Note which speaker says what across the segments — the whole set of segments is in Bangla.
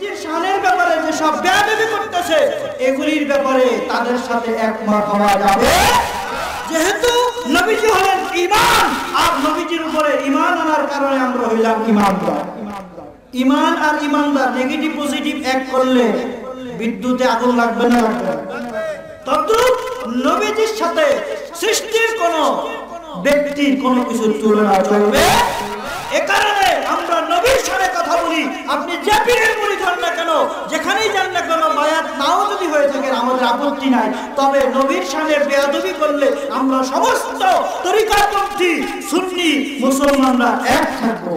Speaker 1: নবীজির শানের ব্যাপারে যে সব বেয়াদবি করতেছে এগুলির ব্যাপারে তাদের সাথে একমত হওয়া যাবে। যেহেতু নবীজি হলেন ঈমান, আর নবীজির উপরে ঈমান আনার কারণে আমরা হইলাম ঈমানদার। ঈমান আর ঈমানদার নেগেটিভ পজিটিভ এক করলে বিদ্যুতে আগুন লাগবে না? তদ্রূপ নবীজির সাথে সৃষ্টির কোন ব্যক্তির কোনো কিছু তুলনা চলবে। এ কারণে আমরা নবীর সাথে কথা বলি। আপনি যে পীরের মুরিদ হন না কেন, যেখানেই যান না কেন, বায়াত নাও যদি হয়ে থাকে আমাদের আপত্তি নাই। তবে নবীর সাথে বেয়াদবি করলে আমরা সমস্ত তরিকাপন্থী সুন্নি মুসলমানরা এক থাকবো।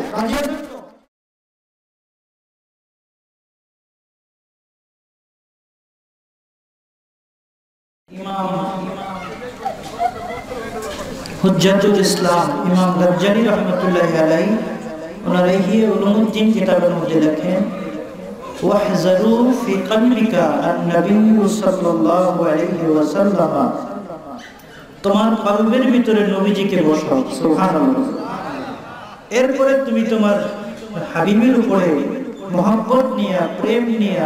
Speaker 1: ইমাম হুজ্জাতুল ইসলাম ইমাম গাজ্জালি রাহমাতুল্লাহি আলাইহি ওনার ইহিয়া উলুমুদ্দিন কিতাবের মধ্যে লেখেন, ওয়াহযারু ফি কলবিকা আন-নবী সাল্লাল্লাহু আলাইহি ওয়াসাল্লাম, তোমার কলবের ভিতরে নবীজিকে বসাও। সুবহানাল্লাহ। এরপরে তুমি তোমার হাবিবের উপরে মহব্বত নিয়ে, প্রেম নিয়ে,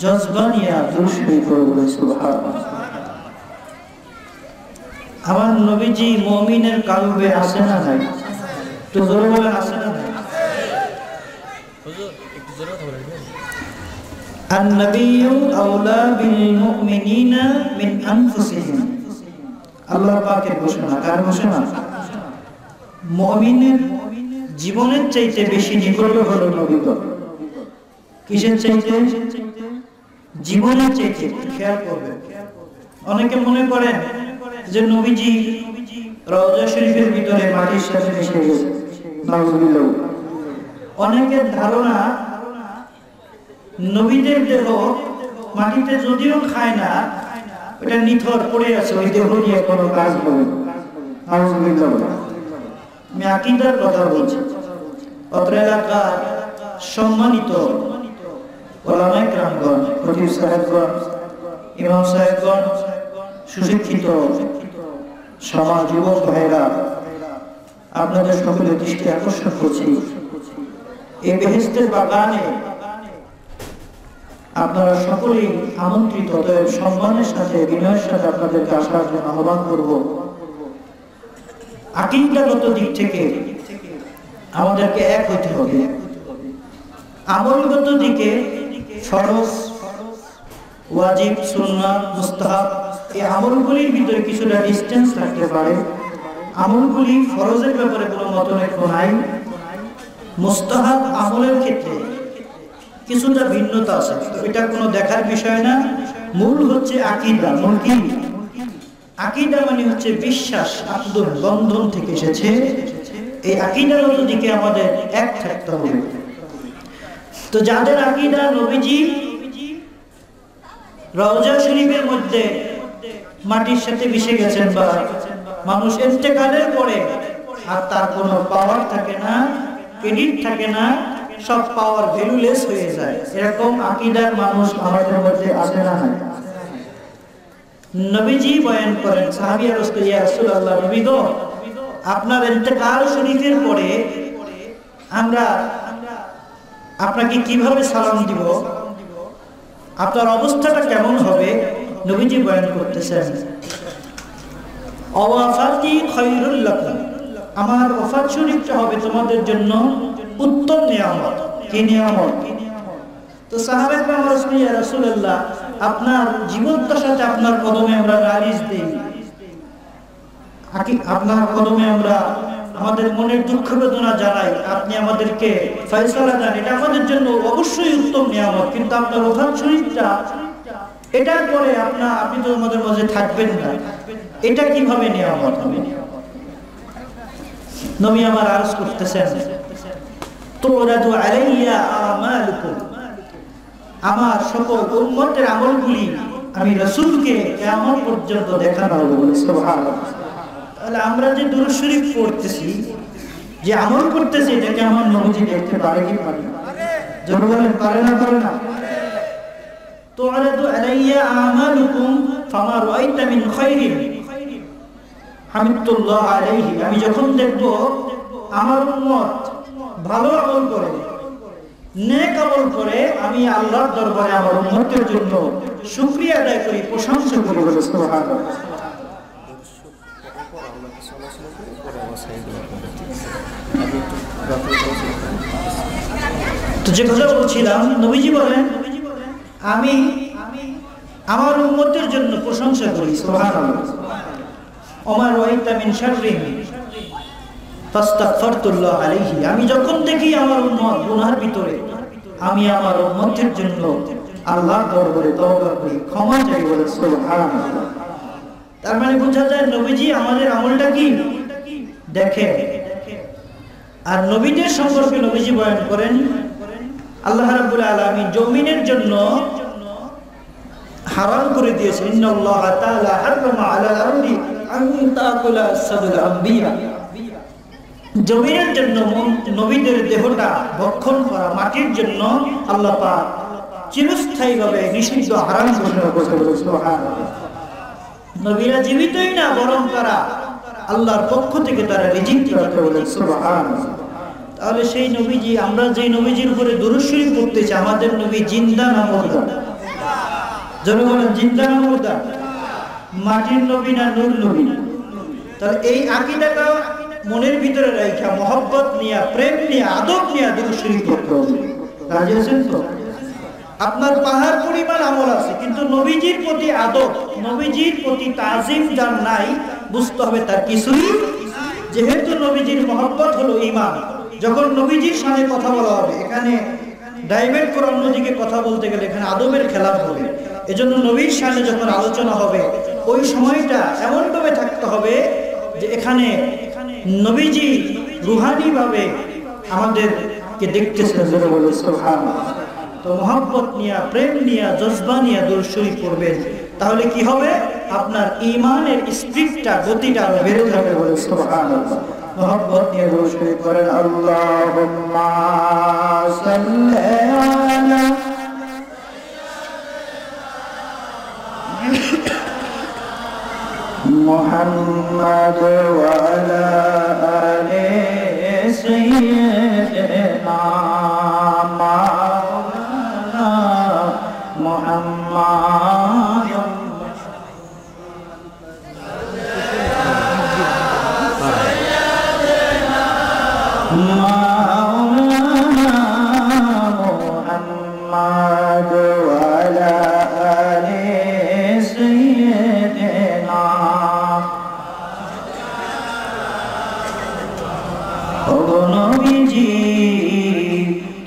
Speaker 1: জজবা নিয়ে দুরূদ শরীফ পড়ো। সুবহানাল্লাহ। আমার নবীজি মুমিনের কলবে আছে না নাই? তো জোরে বলে আছে না নাই? হুজুর একটু জোরে কথা বলেন। আন-নবিয়্যু আওলা বিল মুমিনিনা মিন আনফুসিহিম, আল্লাহ পাকের ঘোষণা। কার ঘোষণা? মুমিনের জীবনের চাইতে বেশি নিকট হলো নবী। কিসের চাইতে? জীবনের চাইতে। খেয়াল করবেন, অনেকে মনে করেন যে নবীজি রওজা শরীফের ভিতরে মাটির সাথে মিশে গেছে। নাউযুবিল্লাহ। অনেকের ধারণা নবীদের দেহ মাটিতে যদিও খায় না, এটা নিথর পড়ে আছে, ওই দেহ নিয়ে কোনো কাজ হবে। নাউযুবিল্লাহ। আমি আকীদার কথা বলছি। অত্র এলাকার সম্মানিত ওলামায়ে কেরামগণ, খতিব সাহেবগণ, ইমাম সাহেবগণ, সুশিক্ষিত সমাজ যুবক ভাইরা, আপনাদের সকলের দৃষ্টি আকর্ষণ করছি, এই বেহেশতের বাগানে আপনারা সকলেই আমন্ত্রিত। অতএব সম্মানের সাথে, বিনয়ের সাথে আপনাদেরকে আসার জন্য আহ্বান করব। আকীদাগত দিক থেকে আমাদেরকে এক হতে হবে। আমলগত দিকে ফরজ, ওয়াজিব, সুন্নাহ, মুস্তাহাব, এই আমলগুলির ভিতরে কিছুটা ডিসটেন্স থাকতে পারে। আমলগুলি ফরজের ব্যাপারে কোনো মতনৈক্য নাই। মুস্তাহাব আমলের ক্ষেত্রে কিছুটা ভিন্নতা আছে, এটা কোনো দেখার বিষয় না। মূল হচ্ছে আকীদা। মূল কি? আকীদা মানে হচ্ছে বিশ্বাস, আকদুল বন্ধন থেকে এসেছে। এই আকীদাগত দিকে আমাদের এক থাকতে হবে। তো যাদের আকীদা নবীজি রওজা শরীফের মধ্যে মাটির সাথে মিশে গেছেন, বা মানুষ ইন্তেকালের পরে আর তার কোনো পাওয়ার থাকে না, ক্রেডিট থাকে না, সব পাওয়ার ভ্যালুলেস হয়ে যায়, এরকম আকীদার মানুষ আমাদের মধ্যে আছে না? নবীজি বয়ান করেন, সাহাবীরা বলতে, ইয়া রাসূলুল্লাহ, নবী গো, আপনার ইন্তেকাল শরীফের পরে আমরা আপনাকে কিভাবে সালাম দিব, আপনার অবস্থাটা কেমন হবে? নবীজি বয়ান করতেছেন, ওয়াফাতি খায়রুল লাকুম, আমার ওয়াফাত শরীফটা হবে তোমাদের জন্য উত্তম নিয়ামত। কি নিয়ামত? তো সাহাবায়ে কেরাম বললেন, ইয়া রাসূলুল্লাহ, আপনার জীবদ্দশাতে আপনার কদমে আমরা নালিশ দেই, আপনার কদমে আমরা আমাদের মনের দুঃখ বেদনা জানাই, আপনি আমাদেরকে ফয়সালা দেন, এটা আমাদের জন্য অবশ্যই উত্তম নিয়ামত। কিন্তু আপনার ওয়াফাত শরীফটা, এটার পরে আপনি তো আমাদের মাঝে থাকবেন না, এটা কিভাবে নিয়ামত হবে? নবী আমার আরজ করতেছেন, তুরাদু আলাইয়া আমালুকুম, আমার সকল উম্মতের আমলগুলি আমি রাসূলকে কিয়ামত পর্যন্ত দেখানো হবে। সুবহানাল্লাহ। তাহলে আমরা যে দুরূদ শরীফ পড়তেছি, যে আমল করতেছি, এটাকে আমার নবীজি দেখতে পারে কি পারে না? জোরে বলেন, পারে না? পারে না? তুরাদু আলাইয়া আমালুকুম ফামা রাআইতা মিন খায়রিন হামিদুল্লাহ আলাইহি, আমি যখন দেখব আমার উম্মত ভালো আমল করে, নেক আমল করে, আমি নিয়ে আল্লাহর দরবারে আমার উম্মতের জন্য শুকরিয়া আদায় করি, প্রশংসা করি। সুবহানাল্লাহ। তো যে কথা বলছিলাম, নবীজি বলেন আমি আমার উম্মতের জন্য প্রশংসা করি। সুবহানাল্লাহ। ওমার ওয়াইতা মিন শাররিহি ফাস্তাগফারতুল্লাহ আলাইহি। আমি যখন দেখি আমার উম্মত গুনাহের ভিতরে, আমি আমার উম্মতের জন্য আল্লাহর দরবারে তওবা করি, ক্ষমা চাই। বলে সুবহানাল্লাহ। তার মানে বোঝা যায় নবীজি আমাদের আমলটা কি দেখে। আর নবীদের সম্পর্কে নবীজি বয়ান করেন, আল্লাহ রাব্বুল আলামিন জমিনের জন্য হারাম করে দিয়েছেন, ইন্নাল্লাহ তাআলা হারামা আলাল আরদি আন তাকুলা সাদুল আম্বিয়া। জমিনের জন্য নবীদের দেহটা ভক্ষণ করা, মাটির জন্য আল্লাহ পাক চিরস্থায়ীভাবে নিষিদ্ধ, হারাম ঘোষণা করেছেন। সুবহানাল্লাহ। নবীরা জীবিতই না, বরং তারা আল্লাহর পক্ষ থেকে তারা রিজিক প্রাপ্ত হলেন। সুবহানাল্লাহ। তাহলে সেই নবীজি, আমরা যে নবীজির উপরে দুরূদ শরীফ পড়তেছি, আমাদের নবী জিন্দা না মুর্দা? জনগণ বলেন, জিন্দা না মুর্দা? মাটির নবী না নূর নবী? তাহলে এই আকীদাটা মনের ভিতরে রাখা, মহব্বত নিয়ে, প্রেম নিয়ে, আদব নিয়ে দুরূদ শরীফ পড়তে হবে। রাজি আছেন তো? আপনার পাহাড় পরিমাণ আমল আছে, কিন্তু নবীজির প্রতি আদব, নবীজির প্রতি তাজিম যার নাই, বুঝতে হবে তার কিছুই। যেহেতু নবীজির মহব্বত হলো ঈমান, যখন নবীজির সামনে কথা বলা হবে, এখানে ডাইভার্ট করে অন্যদিকে কথা বলতে গেলে এখানে আদবের খেলাফ হবে। এজন্য নবীর সামনে যখন আলোচনা হবে, ওই সময়টা এমনভাবে থাকতে হবে যে এখানে নবীজি রুহানি ভাবে আমাদেরকে দেখতেছেন। সুবহানাল্লাহ। তো মহব্বত নিয়ে, প্রেম নিয়ে, জজবা নিয়ে দুরূদ শরীফ পড়বেন, তাহলে কি হবে? আপনার ঈমানের স্পিডটা, গতিটা বেড়ে যাবে। বলে সুবহানাল্লাহ। মহব্বত নিয়ে দুরূদ শরীফ পড়েন। আল্লাহুম্মা সাল্লি আলা মুহাম্মাদ ওয়া আলা আলি সাইয়্যিদিনা মাওলানা মুহাম্মাদ।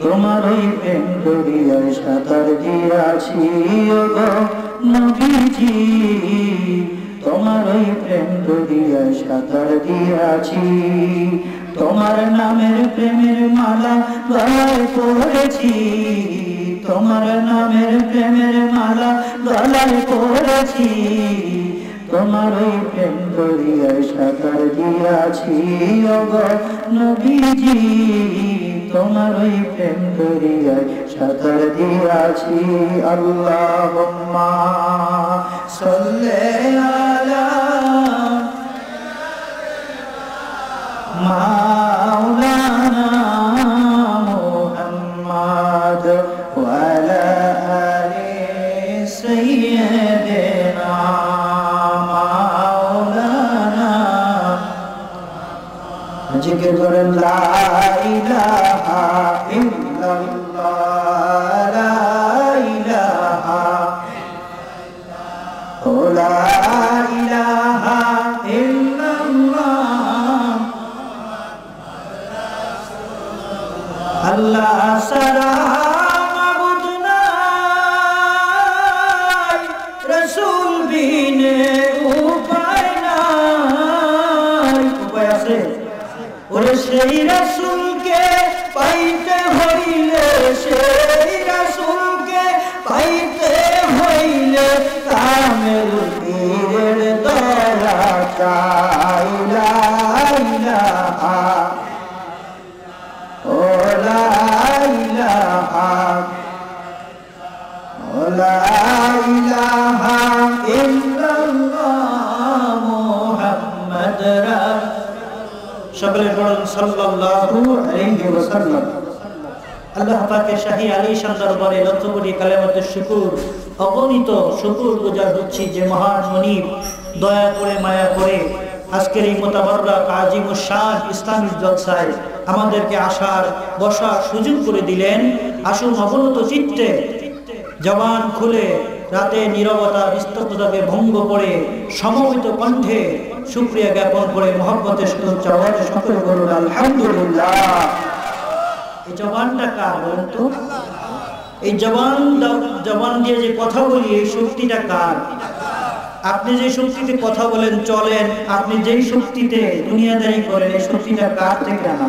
Speaker 1: তোমার ওই প্রেম দরিয়ায় সাঁতার দিয়াছি, ওগো নবীজি, তোমার ওই প্রেম দরিয়ায় সাঁতার দিয়াছি। তোমার নামের প্রেমের মালা গলায় পরেছি, তোমার নামের প্রেমের মালা গলায় পরেছি। তোমার ওই প্রেম দরিয়ায় সাঁতার দিয়াছি, ওগো নবীজি, তোমার ওই প্রেম দরিয়ায় সাঁতার দিয়াছি। আল্লাহুম্মা সাল্লি আলা মাওলানা মুহাম্মাদ ওয়া আলা আলি সাইয়্যিদিনা মাওলানা। জিকির করেন লা ইলাহা ইল্লাল্লাহ, লা ইলাহা ইল্লাল্লাহ, লা ইলাহা ইল্লাল্লাহ। আল্লাহ ছাড়া মাবুদ নাই, রাসূল বিনে উপায় নাই। উপায় আছে? ওরে সেই রাসূলকে পাইতে হইলে, সেই রাসূলকে পাইতে হইলে কামেল পীরের দয়া চাই। লা ইলাহা ও লা ইলাহা ও লা ইলাহা ইল্লাল্লাহ মুহাম্মদ রাসূলুল্লাহ। সকলে বলুন সাল্লাল্লাহু আলাইহি ওয়াসাল্লাম। আল্লাহ পাকের শাহী আলিশান দরবারে লক্ষ কোটি কালেমাতুশ শুকর, অগণিত শুকর গুজার হচ্ছি যে মহান মনিব দয়া করে মায়া করে আজকের এই মোতাবাররাক আজিমুশ শান ইসলামিক জলসায় আমাদেরকে আসার বসার সুযোগ করে দিলেন। আসুন অবনত চিত্তে জবান খুলে রাতে নীরবতা নিস্তব্ধতাকে ভঙ্গ করে সমবেত কণ্ঠে শুকরিয়া জ্ঞাপন করে মহব্বতের সাথে আওয়াজে সকলে বলুন আলহামদুলিল্লাহ। এই জবানটা কার বলেন তো? এই জবান দিয়ে যে কথা বলি এই শক্তিটা কার? আপনি যে শক্তিতে কথা বলেন চলেন, আপনি যেই শক্তিতে দুনিয়াদারি করেন এই শক্তিটা কার থেকে আনা?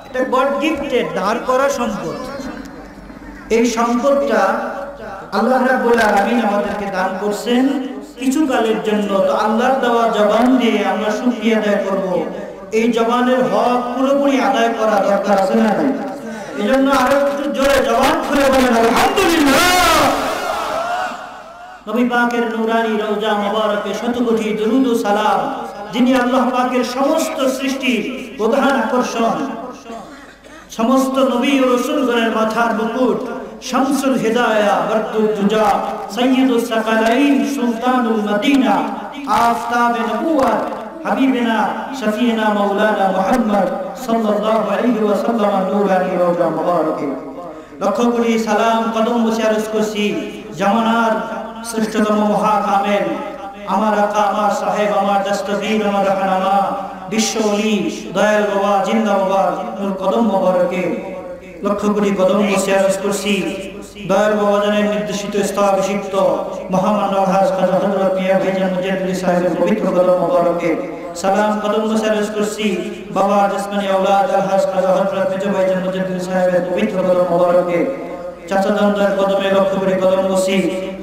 Speaker 1: এটা গড গিফটেড, দান করা সম্পদ। এই সম্পদটা আল্লাহ রাব্বুল আলামিন আমাদেরকে দান করছেন কিছু কালের জন্য। তো আল্লাহর দেওয়া জবান দিয়ে আমরা শুকরিয়া আদায় করব। এই জবানের হক পুরোপুরি আদায় করা দরকার আছে না? এজন্য আরো একটু জোরে জবান খুলে বলেন আলহামদুলিল্লাহ। নবী পাকের নূরানী রওজা মুবারকে শত কোটি দরুদ ও সালাম, যিনি আল্লাহ পাকের সমস্ত সৃষ্টির প্রধান আকর্ষণ, সমস্ত নবী ও রাসূলগণের মাথার মুকুট, শামসুল হিদায়া বরদুল দুজা, সাইয়্যিদুস সাকালাইন, সুলতানুল মদিনা, আফতাবে নবুওয়াত, হাবিবিনা শফিনা মাওলানা মুহাম্মদ সাল্লাল্লাহু আলাইহি ওয়াসাল্লাম নূরানী রওজা মুবারকে লক্ষ কোটি সালাম কদম বসে আরজ করছি জামানার শ্রেষ্ঠতম মহাকামেল আমার আকা, আমার সাহেব, আমার দস্তগীর, আমার রাহনামা, বিশ্ব ওলি দয়াল বাবা জিন্দা বাবা নূর কদম মুবারকে লক্ষ কোটি কদম বসে আরজ করছি দয়াল বাবা জানের নির্দেশিত স্থলাভিষিক্ত মহামানব হাজ খাজা হযরত মিয়া ভাইজান মুজাদ্দিদ সাহেবের পবিত্র কদম মুবারকে সালাম কদম বসে আরজ করছি বাবা জিসমানি আওলাদ আলহাজ খাজা হযরত মিয়া ভাইজান মুজাদ্দিদ সাহেবের পবিত্র কদম মুবারকে চাচা জানদার কদমে লক্ষ কোটি কদম বসি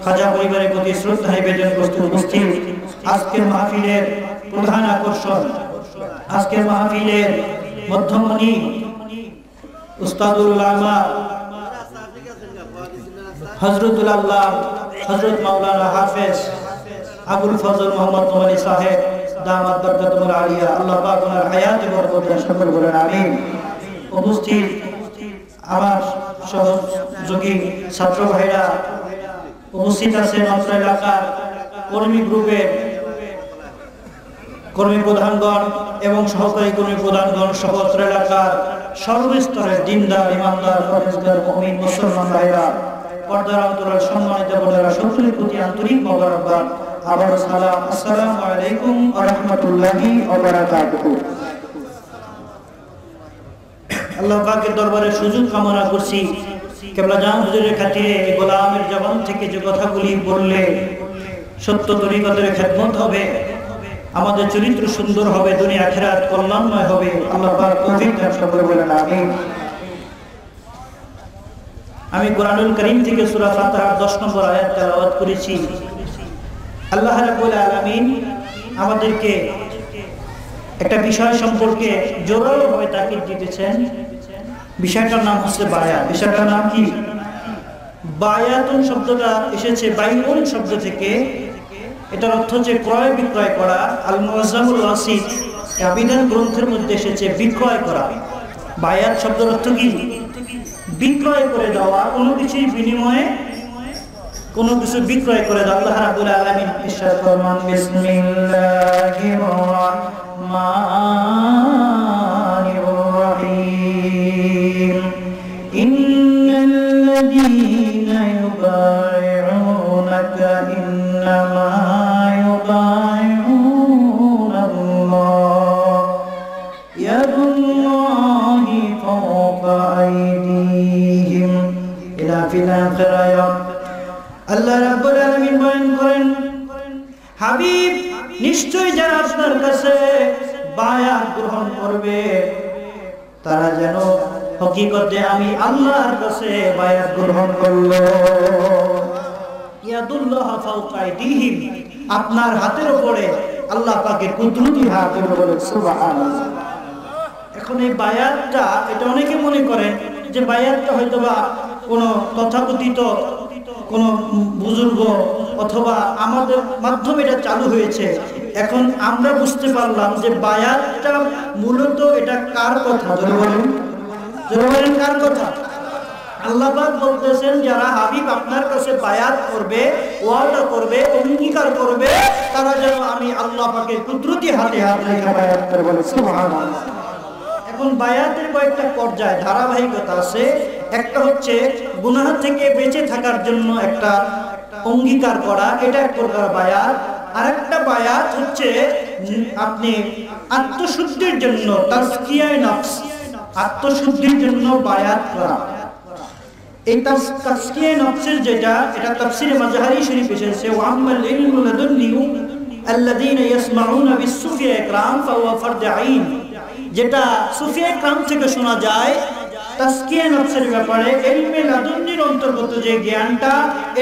Speaker 1: খাজা পরিবারের প্রতি শ্রদ্ধা নিবেদন করতে উপস্থিত আজকের মাহফিলের প্রধান আকর্ষণ, আজকের মাহফিলের মধ্যমণি উস্তাদুল উলামা হযরতুল আল্লাহ হযরত মাওলানা হাফেজ আবুল ফজল মোহাম্মদ নোমানী সাহেব দামাত বরকাতুল আলিয়া, আল্লাহ পাক ওনার হায়াতে বরকত দান সকল বলেন আমিন। উপস্থিত আমার সহযোগী ছাত্র ভাইরা, উপস্থিত আছেন অত্র এলাকার কর্মী গ্রুপের কর্মী প্রধানগণ এবং সহকারী কর্মী প্রধানগণ সহ অত্র এলাকার সর্বস্তরের দিনদার ইমানদার পরহেজগার মুমিন মুসলমান ভাইরা, পর্দার অন্তরাল সম্মানিত বোনেরা, সকলের প্রতি আন্তরিক মোবারকবাদ। আবার সালাম, আসসালামু আলাইকুম ওয়া রাহমাতুল্লাহি ওয়া বারাকাতুহু। আল্লাহ পাকের দরবারে সুযোগ কামনা করছি কেবলা জান হুজুরের খাতিরে এই গোলামের জবান থেকে যে কথাগুলি বললে সত্য তরিকতের খেদমত হবে, আমাদের চরিত্র সুন্দর হবে, দুনিয়া আখিরাত কল্যাণময় হবে। আল্লাহ পাক তৌফিক দান করে বলেন আমিন। আমি কোরআনুল কারীম থেকে সূরা ফাতিহার 10 নম্বর আয়াত তেলাওয়াত করেছি। আল্লাহ রাব্বুল আলামিন আমাদেরকে একটা বিষয় সম্পর্কে জোরালোভাবে তাকিদ দিতেছেন। বিষয়টার নাম হচ্ছে বায়াত। বিষয়টার নাম কি? বায়াতুন শব্দটা এসেছে বাইউন শব্দ থেকে। এটার অর্থ হচ্ছে ক্রয় বিক্রয় করা। আল মুআজ্জামুল ওয়াসিত আবিধান গ্রন্থের মধ্যে এসেছে বিক্রয় করা। বায়াত শব্দের অর্থ কি? বিক্রয় করে দেওয়া, কোনো কিছুর বিনিময়ে কোনো কিছু বিক্রয় করে দেওয়া। আল্লাহ রাব্বুল আলামিন ইরশাদ ফরমান বিসমিল্লাহির রাহমানির রাহিম ইন্নাল্লাযীনা ইউবাইউনাকা ইন্নামা ইউবাইউনাল্লাহ ইয়াদুল্লাহি ফাওকা আইদিহিম ইলা ফিল আখিরাহ। আল্লাহ রাব্বুল আলামিন বয়ান করেন, হাবিব নিশ্চয়ই যারা আপনার কাছে বায়াত গ্রহণ করবে তারা যেন হকিকতে আমি আল্লাহর কাছে বায়াত গ্রহণ করলো। ইয়াদুল্লাহ ফাওকা আইদিহিম, আপনার হাতের উপরে আল্লাহ পাকের কুদরতি হাত, বলে সুবহানাল্লাহ। এখন এই বায়াতটা, এটা অনেকে মনে করেন যে বায়াতটা হয়তোবা কোনো তথাকথিত কোন বুজুর্গ অথবা আমাদের মাধ্যমে এটা চালু হয়েছে। এখন আমরা বুঝতে পারলাম যে বায়াতটা মূলত এটা কার কথা? জোরে বলেন কার কথা? আল্লাহ পাক বলতেছেন যারা হাবিব আপনার কাছে বায়াত করবে, ওয়াদা করবে, অঙ্গীকার করবে, তারা যেন আমি আল্লাহ পাকের কুদরতি হাতে হাত রেখে বায়াত করে বলে সুবহানাল্লাহ। এখন বায়াতের কয়েকটা পর্যায় ধারাবাহিকতা আছে। একটা হচ্ছে গুনাহ থেকে বেঁচে থাকার জন্য একটা অঙ্গীকার করা, এটা এক প্রকার বায়াত। আরেকটা বায়াত হচ্ছে আপনি আত্মশুদ্ধির জন্য তাজকিয়ায়ে নফস, আত্মশুদ্ধির জন্য বায়াত করা। এই তাজকিয়ায়ে নফসের যেটা, এটা তাফসীরে মাজহারি শরীফ এসেছে, ওয়া আম্মাল ইলমু লাদুন্নি আল্লাযীনা ইয়াসমাউনা বিস-সুফিয়া ইকরাম ফাহুয়া ফারদ আইন, যেটা সুফিয়া ইকরাম থেকে শোনা যায় তাজকিয়ায়ে নফসের ব্যাপারে ইলমে লাদুন্নির অন্তর্গত যে জ্ঞানটা,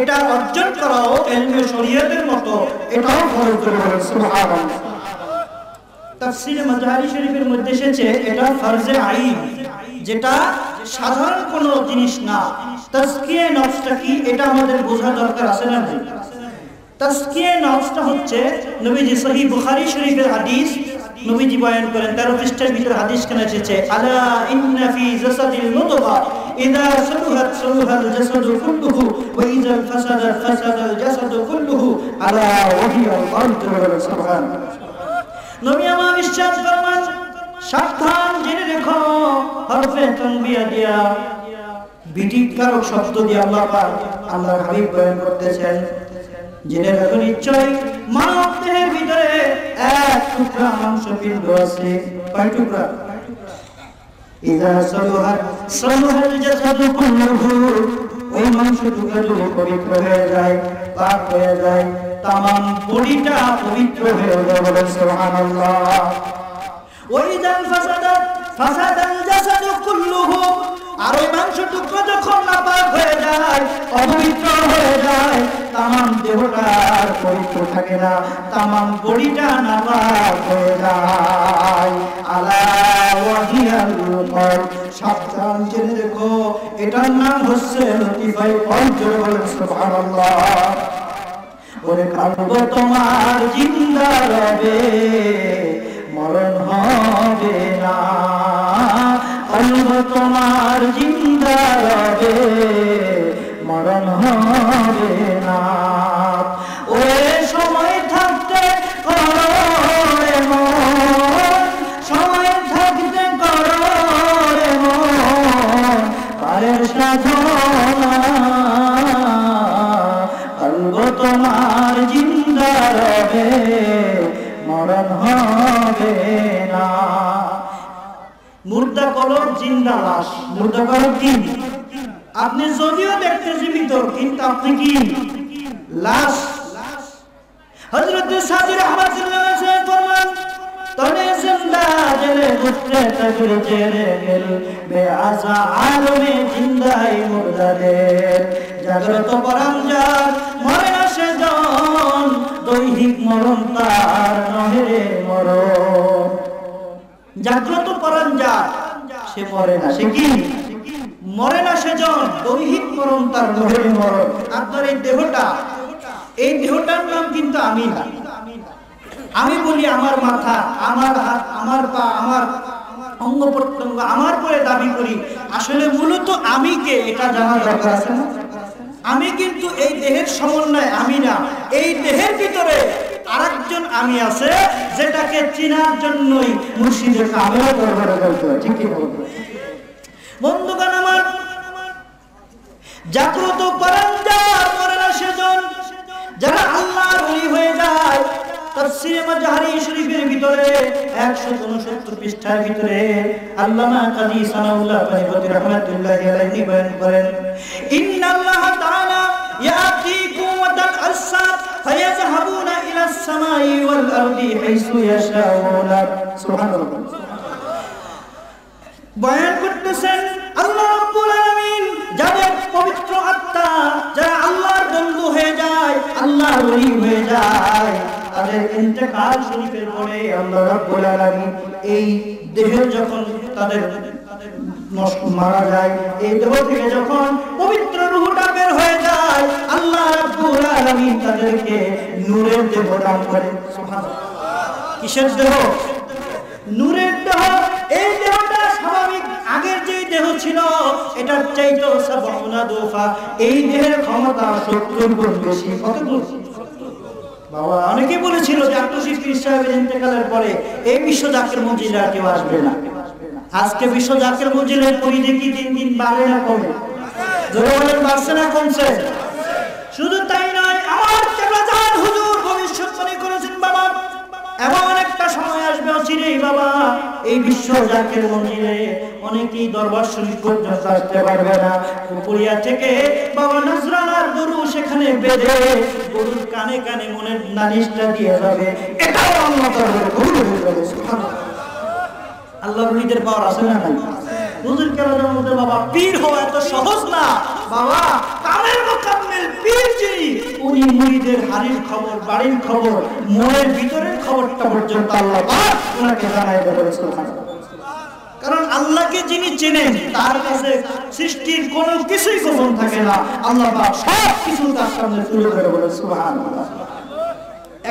Speaker 1: এটা অর্জন করাও ইলমে শরীয়তের মতো, এটাও ফরজ করে বলেন সুবহানাল্লাহ। তাফসীরে মাজহারি শরীফের মধ্যে এসেছে এটা ফরজে আইন, যেটা সাধারণ কোনো জিনিস না। তাজকিয়ায়ে নফসটা কি, এটা আমাদের বোঝা দরকার আছে না? তাজকিয়ায়ে নফসটা হচ্ছে নবীজি সহিহ বুখারী শরীফের হাদিস, নবীজি বয়ান করেন 13 পৃষ্ঠার ভিতরে হাদিস কেন এসেছে, আলা ইন্না ফি জাসাদিল মুদগা ইযা সালুহাত সালুহাল জাসাদু কুল্লুহু ওয়া ইযা ফাসাদাত ফাসাদাল জাসাদু কুল্লুহু আলা ওয়াহিয়াল কলবু। সুবহানাল্লাহ। নবী আমার ইরশাদ ফরমান, সাবধান জেনে রেখো, হরফে তানবিয়া দিয়া বিধিকারক শব্দ দিয়ে আল্লাহ পাক আল্লাহর হাবিব বয়ান করতেছেন, জেনে রাখো নিশ্চয় মানব দেহের ভিতরে এক টুকরা মাংসপিণ্ড আছে। কয় টুকরা? ইযা সালুহাত সালুহাল জাসাদু কুল্লুহু, ওই মাংসটুকরা যদি পবিত্র হয়ে যায়, পাক হয়ে যায়, তামাম বডিটা পবিত্র হয়ে যায়। বলেন সুবহানাল্লাহ। ওয়া ইযা ফাসাদাত ফাসাদাল জাসাদু কুল্লুহু, আর ওই মাংসটুকরা যখন নাপাক হয়ে যায়, অপবিত্র হয়ে যায়, তামাম দেহটা আর পবিত্র থাকে না, তামাম বডিটা নাপাক হয়ে যায়। আলা ওয়াহিয়াল কলব, সাবধান জেনে রেখো, এটার নাম হচ্ছে লতিফায়ে কলব। বলেন সুবহানাল্লাহ। ওরে কলব তোমার জিন্দা রবে, মরণ হবে না, কলব তোমার জিন্দা রবে, মরণ হবে না। ওরে সময় থাকতে করো রে মন, সময় থাকতে করো রে মন, পারের সাধনা, কলব তোমার জিন্দা রবে, মরণ হবে না। মুর্দা কলব জিন্দা লাশ, মুর্দা কলব কি? আপনি যদিও দেখতে জীবিত, কিন্তু আপনি কি? লাশ। হযরত সাদি রাহমাতুল্লাহ আলাইহি ফরমান, তনে জিন্দা জেলে গুত্রে তগর জেরে গেল বেআসা আলমে জিন্দাই মুর্দাদের, জাগ্রত পরাণ যার মরে না সে জন, দৈহিক মরণ তার নহে রে মরণ। জাগ্রত পরাণ যার, সে মরে না, সে কি? মরে না সেজন, দৈহিক মরণ তার নহে রে মরণ। আপনার এই দেহটা, এই দেহটার নাম কিন্তু আমি না। আমি বলি আমার মাথা, আমার হাত, আমার পা, আমার অঙ্গ প্রত্যঙ্গ আমার করে দাবি করি, আসলে মূলত আমি কে এটা জানা দরকার আছে না? আমি কিন্তু এই দেহের সমন্বয় আমি না, এই দেহের ভিতরে আরেকজন আমি আছে, যেটাকে চিনার জন্যই মুর্শিদের কামনা দরবারে বলতে হয়। ঠিক কি বলবো বন্ধুগণ আমার? জাগ্রত পরাণ যার, মরে না সেজন, যারা আল্লাহর ওলি হয়ে যায়। তাফসীরে মাজহারি শরীফের ভিতরে 169 পৃষ্ঠার ভিতরে আল্লামা কাজী সানাউল্লাহ বানিবতী রাহমাতুল্লাহি আলাইহি বয়ান করেন, ইন্নাল্লাহ তাআলা ইয়াতিকুম ওয়াতাল আসসাব ফায়াযহাবুনা ইলাস সামাই ওয়াল আরদি হাইসু ইয়াশাউনা। সুবহানাল্লাহ। বয়ান করতেছেন আল্লাহ রাব্বুল আলামিন, যাদের পবিত্র আত্মা, যারা আল্লাহর বন্ধু হয়ে যায়, আল্লাহর ওলি হয়ে যায়, তাদের ইন্তেকাল শরীফের পরে আল্লাহ রাব্বুল আলামিন এই দেহে যখন তাদের মারা যায়, এই দেহ থেকে যখন পবিত্র রূহটা বের হয়ে যায়, আল্লাহ রাব্বুল আলামিন তাদেরকে নূরের দেহ দান করেন। সুবহানাল্লাহ। কিসের দেহ? নূরের দেহ। এই দেহটা স্বাভাবিক আগের যে দেহ ছিল এটার চাইতে 7 ফাজাদুফা, এই দেহের ক্ষমতা 70 গুণ বেশি। কত গুণ বাবা? অনেকে বলেছিল যে আব্দুল পীর সাহেবের ইন্তেকালের পরে এই বিশ্ব জাকের মঞ্জিলে আর কেউ আসবে না। আজকে বিশ্ব জাকের মঞ্জিলের পরিধি কি দিন দিন বাড়ে না কমে? জোরে বলেন, বাড়ছে না কমছে? শুধু তাই নয়, আমার কেবলাজান হুজুর ভবিষ্যৎবাণী করেছেন বাবা, এমন একটা সময় আসবে অচিরেই বাবা, এই বিশ্ব জাকের মঞ্জিলে অনেকেই দরবার শরীফ পর্যন্ত আসতে পারবে না। উপরিয়া থেকে বাবা নজরানার গরু সেখানে বেঁধে গরুর কানে কানে মনের নালিশটা দিয়ে যাবে। এটাও আল্লাহ তাআলার গরু হয়ে যাবে। সুবহানাল্লাহ। আল্লাহর ওলিদের পাওয়ার আছে না নাই? হুজুর কেরামের মধ্যে বাবা পীর হওয়া এত সহজ না বাবা। কামেল মুকাম্মেল পীর যিনি, উনি মুরিদের হাড়ির খবর, বাড়ির খবর, মনের ভিতরের খবরটা পর্যন্ত আল্লাহ পাক ওনাকে জানায় দেবেন। সুবহানাল্লাহ। কারণ আল্লাহকে যিনি চেনেন তার কাছে সৃষ্টির কোনো কিছুই গোপন থাকে না। আল্লাহ পাক সব কিছু তার সামনে তুলে ধরে বলেন। সুবহানাল্লাহ।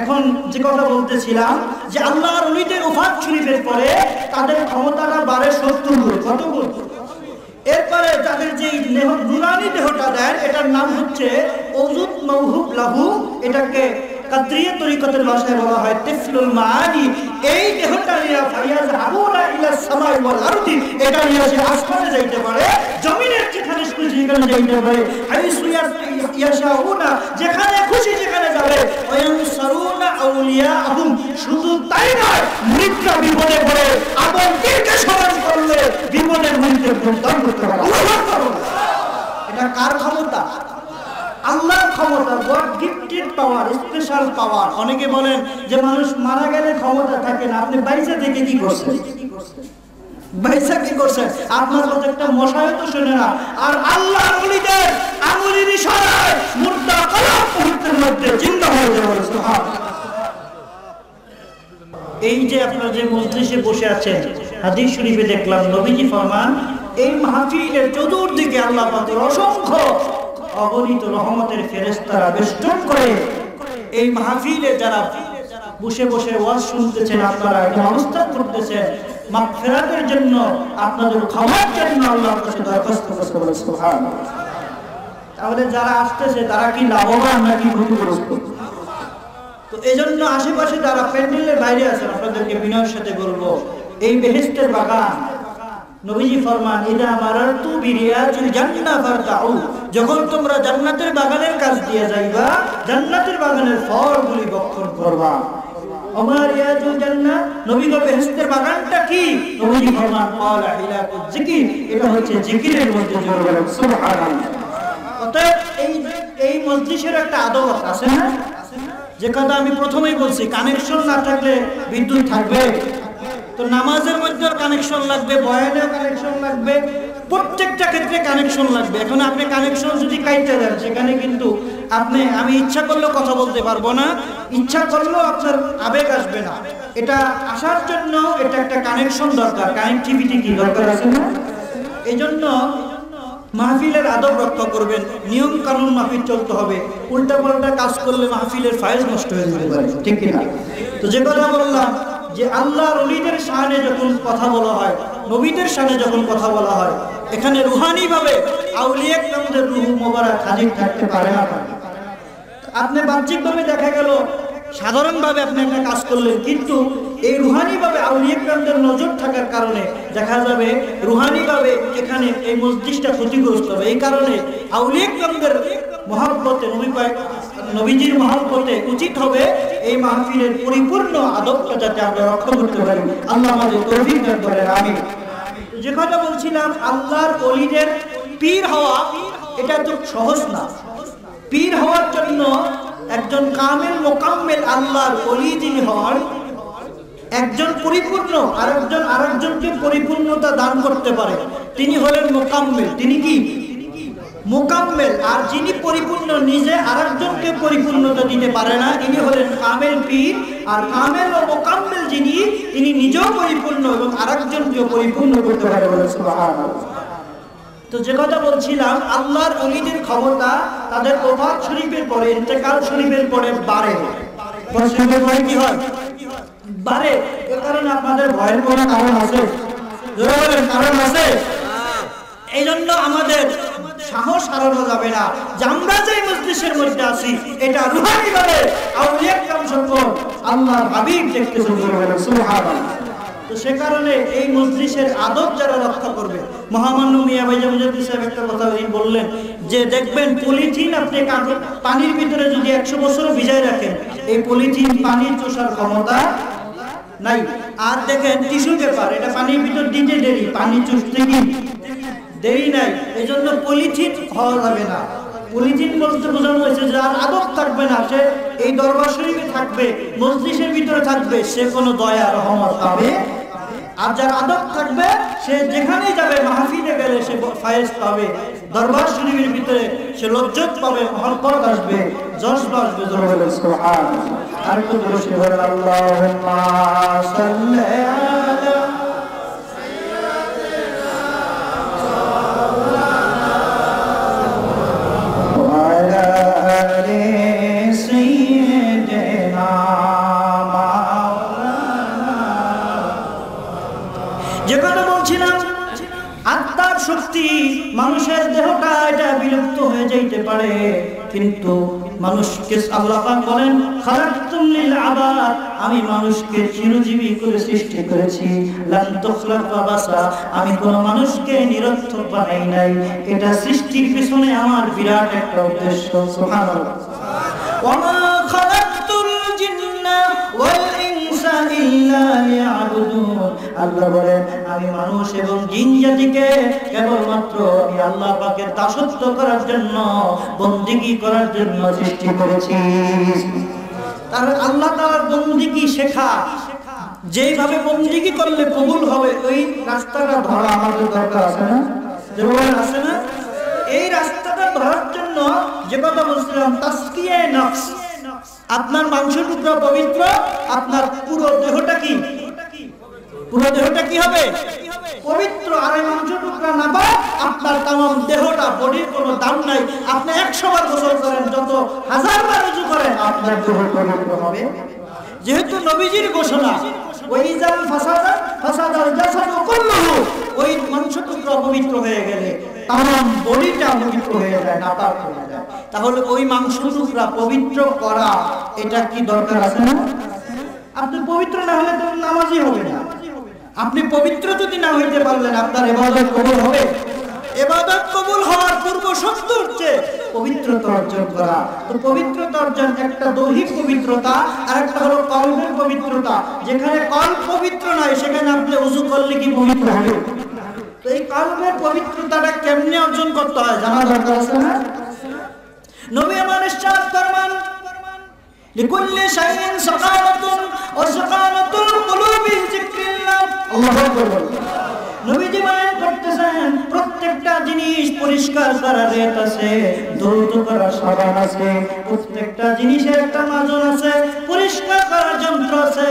Speaker 1: এখন যে কথা বলতেছিলাম যে আল্লাহর ওলিদের ওফাত শরীফের পরে তাদের ক্ষমতাটা বাড়ে 70 গুণ। কত গুণ? এরপরে তাদের যে নুরানি দেহটা দেন, এটার নাম হচ্ছে ওজুদ মাওহুব লাহু। এটাকে কাদরিয়া তরিকতের ভাষায় বলা হয় তিফলুল মাআনি। এই দেহটা নিয়ে ফায়াজ হাবুনা ইলা সামাই ওয়াল আরদি, এটা নিয়ে সে আসমানে যাইতে পারে, জমিনের যেখানে খুশি সেখানে যাইতে পারে। আইসু ইয়াশাউনা, যেখানে খুশি যেখানে যাবে। ওয়ায়ানসারুনা আউলিয়াহুম, শুধু তাই নয়, মৃত্যু বিপদে পড়ে আপন পীরকে স্মরণ করলে বিপদের মধ্যে উদ্ধার করতে পারে। আল্লাহু আকবার। এটা কার ক্ষমতা? আল্লাহর ক্ষমতা, গড গিফটেড পাওয়ার, স্পেশাল পাওয়ার। অনেকে বলেন যে মানুষ মারা গেলে ক্ষমতা থাকে না। আপনি বাইসা থেকে কি করছেন? বাইসা কি করছেন? আপনার কথা একটা মশায় তো শুনে না। আর আল্লাহর ওলিদের আঙ্গুলের ইশারায় মুর্দা কলব মুহূর্তের মধ্যে জিন্দা হয়ে যাবে। সুবহানাল্লাহ। এই যে আপনারা যে মজলিসে বসে আছেন, হাদিস শরীফে দেখলাম নবীজি ফরমান, এই মাহফিলের চতুর্দিকে আল্লাহ পাকের অসংখ্য অগণিত রহমতের ফেরেশতারা বেষ্টন করে এই মাহফিলে যারা বসে বসে ওয়াজ শুনতেছেন, আপনারা এখানে অবস্থান করতেছেন, মাগফিরাতের জন্য, আপনাদের ক্ষমার জন্য আল্লাহর কাছে দরখাস্ত করতে। সুবহানাল্লাহ। তাহলে যারা আসতেছে তারা কি লাভবান নাকি ক্ষতিগ্রস্ত? তো এজন্য আশেপাশে যারা প্যান্ডেলের বাইরে আছেন আপনাদেরকে বিনয়ের সাথে বলবো, এই বেহেশতের বাগান, নবীজি ফরমান ইদা মারারতু বিরিয়াজিল জান্নাহ ফারতাউ, যখন তোমরা জান্নাতের বাগানের কাছ দিয়ে যাইবা, জান্নাতের বাগানের ফলগুলি ভক্ষণ করবা। আমার রিয়াজুল জান্নাহ, নবী গো বেহেশতের বাগানটা কি? নবীজি ফরমান ক্বালা ইলাকুল যিকির, এটা হচ্ছে জিকিরের মধ্যে জোর বলেন সুবহানাল্লাহ। অতএব এই মজলিসের একটা আদব আছে না? যে কথা আমি প্রথমেই বলছি, কানেকশন না থাকলে বিদ্যুৎ থাকবে? তো নামাজের মধ্যেও কানেকশন লাগবে, বয়ানেও কানেকশন লাগবে, প্রত্যেকটা ক্ষেত্রে কানেকশন লাগবে। এখন আপনি কানেকশন যদি কাটতে দেন, সেখানে কিন্তু আমি ইচ্ছা করলেও কথা বলতে পারবো না, ইচ্ছা করলেও আপনার আবেগ আসবে না। এটা আসার জন্য এটা একটা কানেকশন দরকার, কানেক্টিভিটি কি দরকার আছে না? এই জন্য মাহফিলের আদব রক্ষা করবেন, নিয়ম কানুন মাফিক চলতে হবে। উল্টা পাল্টা কাজ করলে মাহফিলের ফায়েজ নষ্ট হয়ে যেতে পারে, ঠিক কিনা? তো যে কথা বললাম যে আল্লাহর ওলিদের শানে যখন কথা বলা হয়, নবীদের শানে যখন কথা বলা হয়, এখানে রুহানি ভাবে আউলিয়া কেরামদের রূহ মোবারক হাজির থাকতে পারে না। আপনি বাহ্যিক ভাবে দেখা গেল সাধারণভাবে আপনি একটা কাজ করলেন, কিন্তু এই রুহানি ভাবে আউলিয়া কেরামদের নজর থাকার কারণে দেখা যাবে রুহানি ভাবে এখানে এই মসজিদটা ক্ষতিগ্রস্ত হবে। এই কারণে আউলিয়া কেরামদের মহব্বতে, নবীজির মহব্বতে উচিত হবে এই মাহফিলের পরিপূর্ণ আদবটা যাতে আমরা রক্ষা করতে পারি। আল্লাহ আমাদের তৌফিক দান করেন, আমিন। যে কথা বলছিলাম, আল্লাহর ওলিদের পীর হওয়া এটা তো সহজ না। পীর হওয়ার জন্য একজন কামেল মোকাম্মেল আল্লাহর ওলি যিনি হন, একজন পরিপূর্ণ আরেকজনকে পরিপূর্ণতা দান করতে পারে, তিনি হলেন মোকাম্মেল। তিনি কি? মোকাম্মেল। আর যিনি পরিপূর্ণ, নিজে আরেকজনকে পরিপূর্ণতা দিতে পারে না, ইনি হলেন কামেল পীর। আর কামেল ও মোকাম্মেল যিনি, তিনি নিজেও পরিপূর্ণ এবং আরেকজনকেও পরিপূর্ণ করতে পারে। সুবহানাল্লাহ। তো যে কথা বলছিলাম, আল্লাহর ওলিদের ক্ষমতা তাদের ওফাত শরীফের পরে, ইন্তেকাল শরীফের পরে বাড়ে। কি হয়? বাড়ে। এ কারণে আপনাদের ভয়ের কোনো কারণ আছে? কারণ আছে। এই জন্য আমাদের সাহস হারানো যাবে না যে আমরা যে মজলিসের মধ্যে আছি এটা রুহানি ভাবে আউলিয়া কিরাম সম্পদ আল্লাহর হাবিব দেখতেছেন, সুবহানাল্লাহ। তো সে কারণে এই মজলিসের আদব যারা রক্ষা করবে, মহামান্য মিয়া ভাই মুজাদ্দিদ সাহেব একটা কথা বললেন যে দেখবেন পলিথিন আপনি পানির ভিতরে যদি 100 বছরও ভিজায় রাখেন এই পলিথিন পানির চোষার ক্ষমতা নাই। আর দেখেন টিস্যু পেপার, এটা পানির ভিতর দিতে দেরি, পানি চুষতে কি দেরি নাই, এই জন্য পলিথিন হওয়া যাবে না। পলিথিন বলতে বোঝানো হয়েছে যার আদব থাকবে না, সে এই দরবার শরীফে থাকবে, মজলিসের ভিতরে থাকবে, সে কোনো দয়া রহমত পাবে। আর যার আদব থাকবে সে যেখানেই যাবে, মাহফিলে গেলে সে ফায়েজ পাবে, দরবার শরীফের ভিতরে সে লজ্জত পাবে, মহব্বত আসবে, জজ্বা আসবে। সুবহানাল্লাহ। আর একটু জোরে সে বলেন আল্লাহুম্মা সাল্লি আলা আত্মার শক্তি, মানুষের দেহটা এটা বিলুপ্ত হয়ে যাইতে পারে, কিন্তু মানুষকে আল্লাহ পাক বলেন খালাকতুম লিল আবাদ, আমি মানুষকে চিরজীবী করে সৃষ্টি করেছি, লান তুখলাকা বাসা, আমি কোন মানুষকে নিরর্থক বানাই নাই। এটা সৃষ্টির পিছনে আমার বিরাট একটা উদ্দেশ্য। সুবহানাল্লাহ। ওয়ামা খালাকতুল জিন্না ওয়াল ইনসা ইল্লা লিয়াবুদুন, আল্লাহ বলেন আমি মানুষ এবং জিন জাতিকে কেবলমাত্র আমি আল্লাহ পাকের দাসত্ব করার জন্য, বন্দেগী করার জন্য সৃষ্টি করেছি। তার আল্লাহ তাআলার বন্দেগী শেখা, যেভাবে বন্দেগী করলে কবুল হবে ওই রাস্তাটা ধরা আমাদের দরকার আছে না? যেমন আছে না, এই রাস্তাটা ধরার জন্য যে কথা বলছিলাম তাসকিয়ে নফস, আপনার মাংস টুকরা পবিত্র, আপনার পুরো দেহটা কি, পুরো দেহটা কি হবে পবিত্র। আর এই মাংস টুকরা না বা আপনার তামাম দেহটা, বডির কোনো দাম নাই। আপনি 100 বার গোসল করেন, যত 1000 বার ওযু করেন, আপনার দেহ পবিত্র হবে। যেহেতু নবীজির ঘোষণা ওয়াইজাল ফাসাদা ফাসাদাল জাসাদু কুল্লুহু, ওই মাংস টুকরা পবিত্র হয়ে গেলে তামাম বডিটা পবিত্র হয়ে যায়, নাপাক হয়ে যায়। তাহলে ওই মাংস টুকরা পবিত্র করা এটা কি দরকার আছে না? আপনি পবিত্র না হলে তো নামাজই হবে না। আপনি পবিত্র যদি না হইতে পারলেন আপনার ইবাদত কবুল হবে? ইবাদত কবুল হওয়ার পূর্ব শর্ত হচ্ছে পবিত্রতা অর্জন করা। তো পবিত্রতা অর্জন একটা দৈহিক পবিত্রতা, আর একটা হলো কলবের পবিত্রতা। যেখানে কলব পবিত্র নয় সেখানে আপনি ওযু করলে কি পবিত্র হবে? তো এই কলবের পবিত্রতাটা কেমনে অর্জন করতে হয় জানা দরকার আছে না? নবী আমার ইরশাদ ফরমান লিকুল্লি শাইইন সাকারাতুন ওয়া সাকারাতুল কুলুবি যিকরিল্লাহ। আল্লাহু আকবার। নবীজি বলেন করতেছেন প্রত্যেকটা জিনিস পরিষ্কার করার রেট আছে, দ্রুত করার সাবান আছে, প্রত্যেকটা জিনিসের একটা মাজন আছে, পরিষ্কার করার যন্ত্র আছে।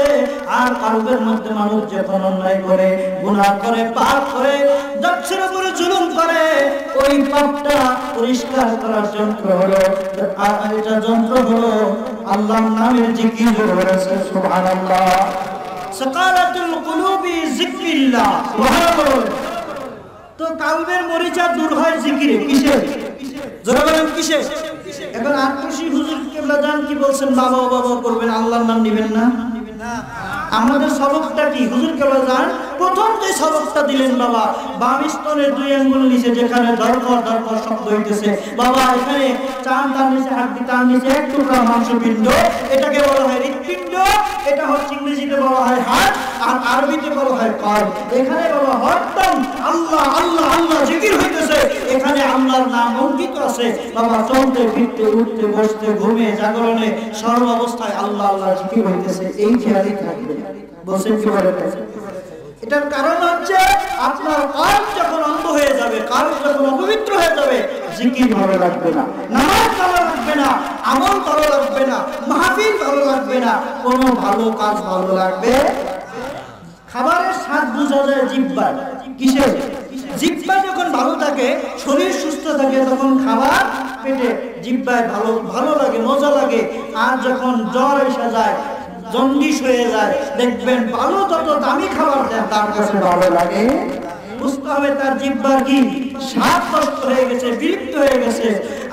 Speaker 1: আর কলবের মধ্যে মানুষ যখন অন্যায় করে, গুনাহ করে, পাপ করে, নফসের উপরে জুলুম করে, ওই পাপটা পরিষ্কার করার যন্ত্র হলো, আর এটা যন্ত্র হলো আল্লাহর নামের জিকির করেছে। সুবহানাল্লাহ। সাকারাতুল কুলুবি যিকরিল্লাহ। সুবহানাল্লাহ। তো কলবের মরিচা দূর হয় জিকিরে, কিসে? জোরে বলেন কিসে? এখন আটকুশি হুজুর কেবলা জান কি বলছেন, বাবা বাবা করবেন, আল্লাহর নাম নেবেন না। আমাদের সবকটা কি হুজুর কেবলা জান প্রথম যে সবকটা দিলেন, বাবা বাম স্তনের 2 আঙ্গুল নিচে যেখানে দরকার দরকার শব্দ হইতেছে, বাবা এখানে চার তার নিচে হাড্ডি, তার নিচে এক টুকরা মাংসপিণ্ড, এটাকে বলা হয় হৃৎপিণ্ড। এটা হচ্ছে ইংরেজিতে বলা হয় হার্ট, আর আরবিতে বলা হয় কলব। এখানে বাবা হরদম আল্লাহ আল্লাহ আল্লাহ জিকির হইতেছে, এখানে আল্লাহর নাম অঙ্কিত আছে। বাবা চলতে ফিরতে, উঠতে বসতে, ঘুমে জাগরণে, সর্ব অবস্থায় আল্লাহ আল্লাহ জিকির হইতেছে। এই খেয়ালই থাকবে। বলছেন কি বলে? এটার কারণ হচ্ছে আপনার কলব যখন অন্ধ হয়ে যাবে, কলব যখন অপবিত্র হয়ে যাবে, জিকির ভালো লাগবে না, নামাজ ভালো লাগবে না, আমল ভালো লাগবে না, মাহফিল ভালো লাগবে না, কোনো ভালো কাজ ভালো লাগবে। খাবারের স্বাদ বোঝা যায় জিহ্বার। কিসে? জিহ্বা যখন ভালো থাকে, শরীর সুস্থ থাকে, তখন খাবার পেটে জিহ্বায় ভালো ভালো লাগে, মজা লাগে। আর যখন জ্বর এসে যায়, জন্ডিস হয়ে যায়, দেখবেন ভালো যত দামি খাবার দেন তার কাছে ভালো লাগে। বুঝতে হবে তার জিহ্বার কি স্বাদ নষ্ট হয়ে গেছে, বিলুপ্ত হয়ে গেছে।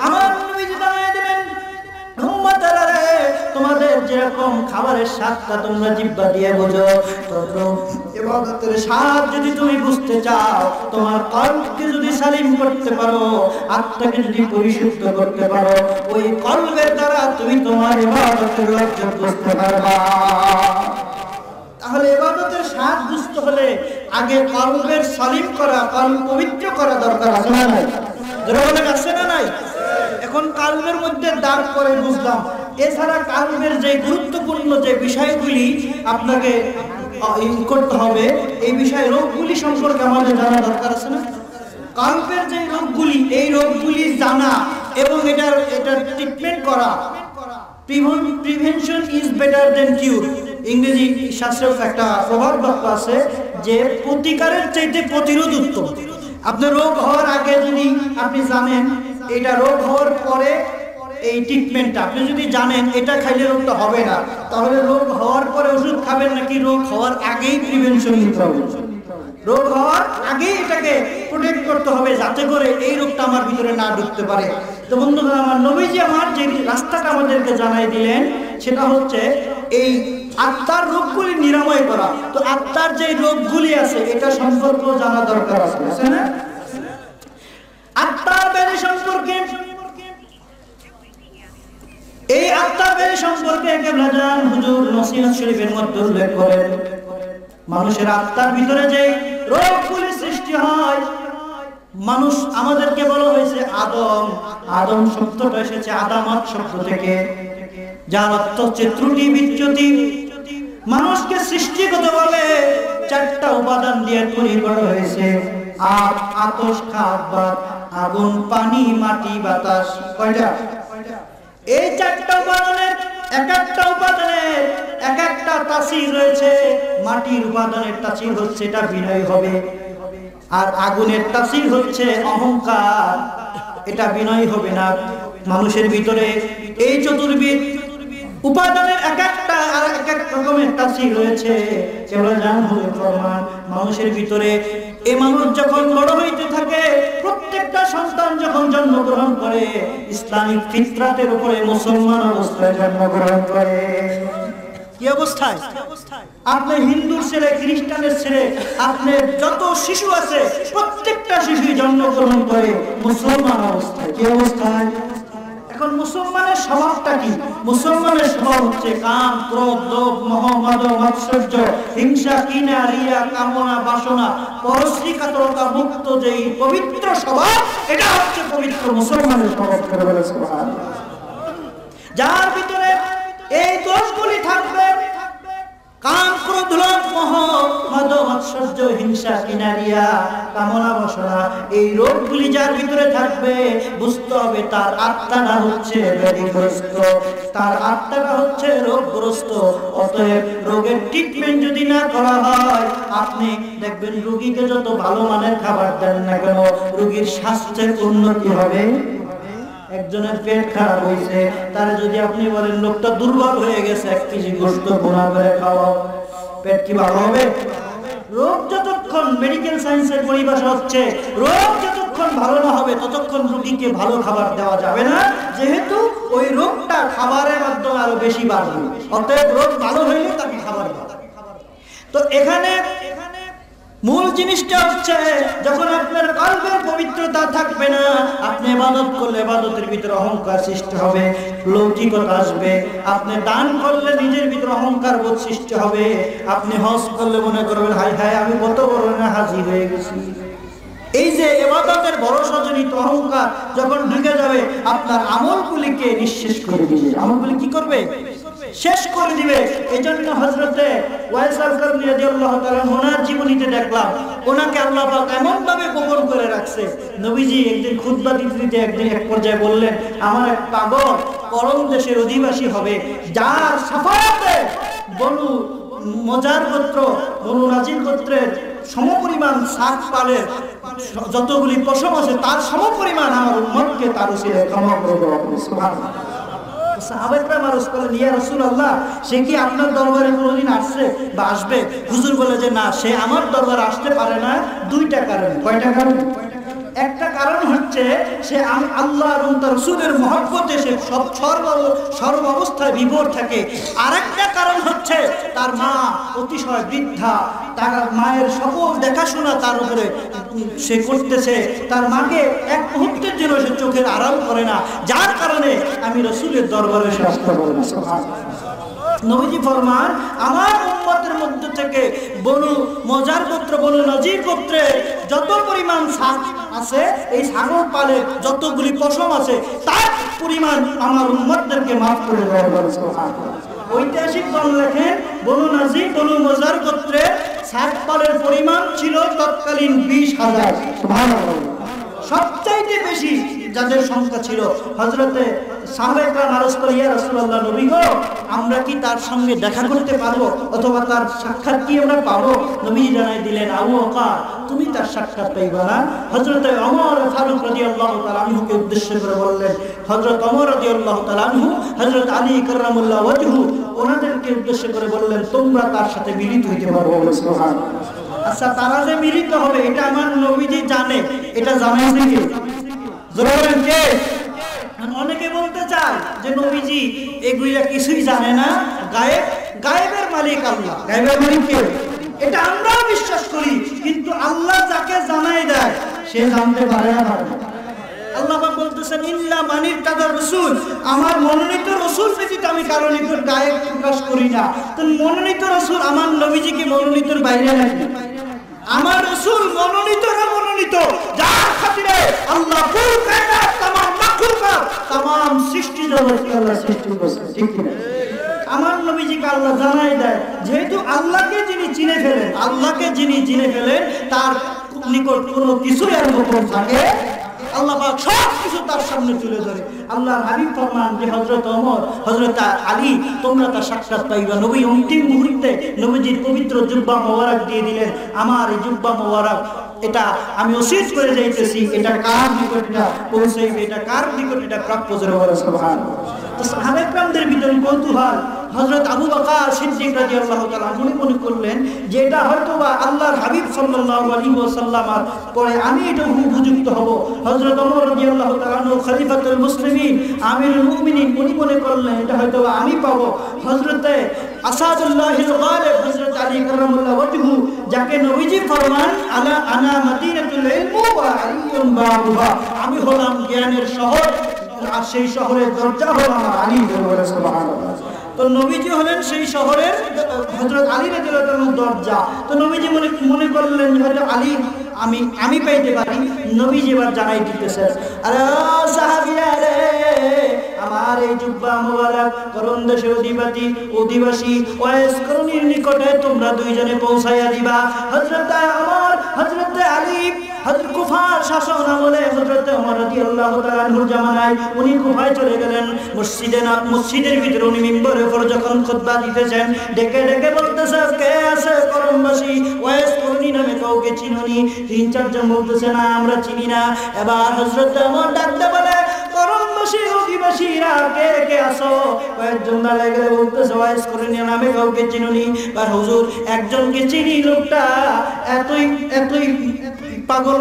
Speaker 1: আমার নবীজি জানায় দিলেন, উম্মতেরা রে, তোমাদের যেরকম খাবারের স্বাদটা তোমরা জিহ্বা দিয়ে বোঝো, ইবাদতের স্বাদ যদি তুমি বুঝতে চাও, তোমার কলবকে যদি সালিম করতে পারো, আত্মাকে যদি পরিশুদ্ধ করতে পারো, ওই কলবের দ্বারা তুমি তোমার ইবাদতের লজ্জা বুঝতে পারবা। তাহলে ইবাদতের স্বাদ বুঝতে হলে আগে কলবের সালিম করা, কলব পবিত্র করা দরকার আছে না নাই? জোরে আছে না নাই? এখন কলবের মধ্যে দাগ করে বুঝলাম। এছাড়া কলবের যে গুরুত্বপূর্ণ যে বিষয়গুলি আপনাকে করতে হবে, এই বিষয় রোগগুলি সম্পর্কে আমাদের জানা দরকার আছে না? কলবের যে রোগগুলি, এই রোগগুলি জানা এবং এটার ট্রিটমেন্ট করা। Prevention is better than cure. ইংরেজি শাস্ত্রে একটা প্রবাদ বাক্য আছে যে প্রতিকারের চাইতে প্রতিরোধ উত্তম। আপনার রোগ হওয়ার আগে যদি আপনি জানেন, এটা রোগ হওয়ার পরে এই ট্রিটমেন্টটা আপনি যদি জানেন এটা খাইলে রোগটা হবে না, তাহলে রোগ হওয়ার পরে ওষুধ খাবেন নাকি রোগ হওয়ার আগেই প্রিভেনশন নিতে হবে? রোগ হওয়ার আগেই এটাকে প্রোটেক্ট করতে হবে যাতে করে এই রোগটা আমার ভিতরে না ঢুকতে পারে। তো বন্ধুরা, আমার নবীজি আমার যে রাস্তাটা আমাদেরকে জানাই দিলেন সেটা হচ্ছে এই আত্মার রোগগুলি নিরাময় করা। তো আত্মার যে রোগগুলি আছে এটা সম্পর্কে জানা দরকার আছে না? আত্মার ব্যাধি সম্পর্কে, এই আত্মার ব্যাধি সম্পর্কে কেবলাজান হুজুর নসিহত শরীফের মধ্যে উল্লেখ করেন, মানুষের আত্মার ভিতরে যে রোগগুলি সৃষ্টি হয়, মানুষ আমাদেরকে বলা হয়েছে আদম। আদম শব্দটা এসেছে আদামাত শব্দ থেকে, যার অর্থ হচ্ছে ত্রুটি বিচ্যুতি। মানুষকে সৃষ্টিগতভাবে চারটা উপাদান দিয়ে তৈরি করা হয়েছে: আপ, আতশ, খাদ, বাত, আগুন, পানি, মাটি, বাতাস। কয়টা? এই চারটা উপাদানের এক একটা উপাদানের এক একটা তাসির রয়েছে। মাটির উপাদানের তাসির হচ্ছে এটা বিনয় হবে, আর আগুনের তাসির হচ্ছে অহংকার, এটা বিনয় হবে না। মানুষের ভিতরে এই চতুর্বিধ উপাদানের এক একটা আর এক এক রকমের তাসির রয়েছে। মানুষের ভিতরে এই মানুষ যখন বড় হইতে থাকে, প্রত্যেকটা সন্তান যখন জন্মগ্রহণ করে ইসলামিক ফিতরাতের উপরে মুসলমান অবস্থায় জন্মগ্রহণ করে। কি অবস্থায়? আপনি হিন্দুর ছেলে, খ্রিস্টানের ছেলে, আপনার যত শিশু আছে প্রত্যেকটা শিশুই জন্মগ্রহণ করে মুসলমান অবস্থায়। কি অবস্থায়? এখন মুসলমানের স্বভাবটা কি? মুসলমানের স্বভাব হচ্ছে কাম, ক্রোধ, লোভ, মোহ, মদ, মাৎসর্য, হিংসা, কিনা, রিয়া, কামনা, বাসনা, পরশ্রী কাতরতা মুক্ত যেই পবিত্র স্বভাব, এটা হচ্ছে পবিত্র মুসলমানের স্বভাব। যার ভিতরে এই দোষগুলি থাকবে, কাম, ক্রোধ, লোভ, মোহ, মদ, মাৎসর্য, হিংসা, কিনা, রিয়া, কামনা, বাসনা, এই রোগগুলি যার ভিতরে থাকবে, বুঝতে হবে তার আত্মাটা হচ্ছে ব্যাধিগ্রস্ত, তার আত্মাটা হচ্ছে রোগগ্রস্ত। অতএব রোগের ট্রিটমেন্ট যদি না করা হয়, আপনি দেখবেন রোগীকে যত ভালো মানের খাবার দেন না কেন, রোগীর স্বাস্থ্যের উন্নতি হবে। একজনের পেট খারাপ হয়েছে, তার যদি আপনি বলেন লোকটা দুর্বল হয়ে গেছে, 1 কেজি গোশত ভুনা করে খাওয়াও, পেট কি ভালো হবে? রোগ যতক্ষণ, মেডিকেল সায়েন্সের পরিভাষা হচ্ছে, রোগ যতক্ষণ ভালো না হবে ততক্ষণ রোগীকে ভালো খাবার দেওয়া যাবে না, যেহেতু ওই রোগটা খাবারের মাধ্যমে আরো বেশি বাড়বে। অতএব রোগ ভালো হইলে তাকে খাবার দেওয়া। তো এখানে মূল জিনিসটা হচ্ছে, যখন আপনার কলবের পবিত্রতা থাকবে না, আপনি ইবাদত করলে ইবাদতের ভিতরে অহংকার সৃষ্টি হবে, লৌকিকতা আসবে। আপনি দান করলে নিজের ভিতরে অহংকার বোধ সৃষ্টি হবে। আপনি হজ করলে মনে করবেন হায় হায় আমি কত বড় না হাজি হয়ে গেছি। এই যে ইবাদতের ভরসা জনিত অহংকার যখন ঢুকে যাবে, আপনার আমলগুলিকে নিঃশেষ করে দিবে। আমলগুলি কি করবে? শেষ করে দিবে। এজন্য হযরতে ওয়াইস আল-কারনী রাদিয়াল্লাহু তাআলা ওনার জীবনীতে দেখলাম, ওনাকে আল্লাহ পাক এমন ভাবে গোপন করে রাখছে। নবীজি একদিন খুতবা দিতে একদিন এক পর্যায়ে বললেন, আমার এক পাগল পরম দেশের অধিবাসী হবে, যার শাফাআতে বনু মজার গোত্র, বনু নাজির গোত্রের সমপরিমাণ শাক পালের যতগুলি পশম আছে তার সমপরিমাণ আমার উম্মতকে তার উসিলায় ক্ষমা করে দেওয়া। সুবহানাল্লাহ। সাহাবায়ে মারুজ করলেন, ইয়া রাসূলুল্লাহ, সে কি আপনার দরবারে কোনোদিন আসছে বা আসবে? হুজুর বলে যে না, সে আমার দরবারে আসতে পারে না 2টা কারণে। কয়টা কারণে? একটা কারণ হচ্ছে সে আল্লাহ এবং তার রাসূলের মহব্বতে সে সর্ব অবস্থায় বিভোর থাকে। আরেকটা কারণ হচ্ছে তার মা অতিশয় বৃদ্ধা, তার মায়ের সকল দেখাশোনা তার উপরে সে করতেছে, তার মাকে এক মুহূর্তের জন্য সে চোখের আড়াল করে না, যার কারণে আমি রাসূলের দরবারে শাস্তি করব। নবীজি ফরমান, আমার উম্মতের মধ্যে থেকে বনু মজার গোত্র, বনু নজির গোত্রে যত পরিমাণ ছাগ আছে, এই ছাগল পালে যতগুলি পশম আছে তার পরিমাণ আমার উম্মতদেরকে মাফ করে দেওয়া হবে। ঐতিহাসিকগণ লেখেন, বনু নজির বনু মজার গোত্রে ছাগ পালের পরিমাণ ছিল তৎকালীন 20,000। সুবহানাল্লাহ। সবচাইতে বেশি যাদের সংখ্যা ছিল হযরতে সাহাবায়ে কেরাম আরজ করে, ইয়া রাসূলুল্লাহ, নবী গো, আমরা কি তার সঙ্গে দেখা করতে পারবো অথবা তার সাক্ষাৎ কি আমরা পাবো? নবী জানাই দিলেন, আবু বকর, তুমি তার সাক্ষাৎ পাইবা না। হযরতে ওমর ফারুক রাদিয়াল্লাহু তাআলা আনহুকে উদ্দেশ্য করে বললেন, হযরত ওমর রাদিয়াল্লাহু তাআলা আনহু, হযরত আলী কাররামাল্লাহু ওয়াজহু, ওনাদেরকে উদ্দেশ্য করে বললেন, তোমরা তার সাথে মিলিত হইতে পারবে। সুবহানাল্লাহ। আচ্ছা, তারা যে মিলিত হবে এটা আমার নবীজি জানে, এটা জানেন কি? জোরে কে? অনেকে বলতে চায় যে নবীজি এগুলা কিছুই জানে না, গায়েবের মালিক আল্লাহ। গায়েবের মালিক কে? এটা আমরাও বিশ্বাস করি, কিন্তু আল্লাহ যাকে জানাই দেয় সে জানতে পারে না। আল্লাহ পাক বলতেছেন, ইল্লা মানির তাদার রাসূল, আমার মনোনীত রাসূল ব্যতীত আমি কারো নিকট গায়েব প্রকাশ করি না। তো মনোনীত রাসূল আমার নবীজি কি মনোনীতর বাইরে নাকি? আমার রাসূল মনোনীত না মনোনীত, যার খাতিরে আল্লাহ কুল কায়নাত तमाम মাখলুকাত तमाম সৃষ্টি জগৎকে আল্লাহ সৃষ্টি করেছে, ঠিক কি না? আমার নবীজিকে আল্লাহ জানাই দেয়, যেহেতু আল্লাহকে যিনি চিনে ফেলেন, আল্লাহকে যিনি চিনে ফেলেন, তার নিকট কোনো কিছু আর গোপন থাকে আল্লাহ পাক সব কিছু তার সামনে তুলে ধরে। আল্লাহর হাবিব ফরমান যে হযরত ওমর, হযরত আলী, তোমরা তার সাক্ষাৎ পাইবা। নবী অন্তিম মুহূর্তে নবীজির পবিত্র জুব্বা মোবারক দিয়ে দিলেন। আমার এই জুব্বা মোবারক, এটা আমি ওসিয়ত করে যাইতেছি, এটা কার নিকট এটা পৌঁছাইবে, এটা কার নিকট এটা প্রাপ্য জোরে বলে সুবহানাল্লাহ। তো সাহাবায়ে কেরামদের ভিতরে কৌতূহল, হযরত আবু বকর সিদ্দিক রাদিয়াল্লাহু তাআলা মনে করলেন যে এটা হয়তোবা আল্লাহর হাবিব সাল্লাল্লাহু আলাইহি ওয়াসাল্লামের পরে আমি এটা উপযুক্ত হব। হযরত ওমর রাদিয়াল্লাহু তাআলা খলিফাতুল মুসলিমিন, আমিরুল মুমিনিন, মনে করলেন এটা হয়তোবা আমি পাবো। হযরতে আসাদুল্লাহিল গালিব, হযরত আলী কাররামাল্লাহু ওয়াজহু, যাকে নবীজি ফরমান, আনা মাদিনাতুল ইলম ওয়া আলিয়ুন বাবুহা, আমি হলাম জ্ঞানের শহর আর সেই শহরের দরজা হলো আমার আলী। সুবহানাল্লাহ। তো নবীজি হলেন সেই শহরের, হযরত আলী রাদিয়াল্লাহু তাআলার দরজা। তো নবীজি মনে করলেন হয়তো আলী আমি পাইতে পারি। নবীজি এবার জানাই দিতেছেন, আরে সাহাবীরা রে, আমার এই জুব্বা মোবারক করণ দেশের অধিবাসী ওয়াইস করণীর নিকটে তোমরা দুইজনে পৌঁছাইয়া দিবা। হযরত ওমর, হযরত আলী, হযরত কুফার শাসন আমলে হযরত ওমর রাদিয়াল্লাহু তাআলা আনহুর জামানায় উনি কুফায় চলে গেলেন। মসজিদের ভিতরে উনি মিম্বরের উপর যখন খুতবা দিতেছেন, ডেকে ডেকে বলতেছে, কে আছে করণবাসী ওয়াইস করণী নামে কাউকে চিনুনি? 3-4 জন বলতেছে, না আমরা চিনি না। এবার হযরত ওমর ডাকতে বলে, করণবাসীর অধিবাসীরা কে কে আছো? কয়েকজন দাঁড়ায় গেলে বলতেছে, ওয়াইস করণী নামে কাউকে চিনুনি? আর হুজুর একজনকে চিনি, লোকটা এতই পাগল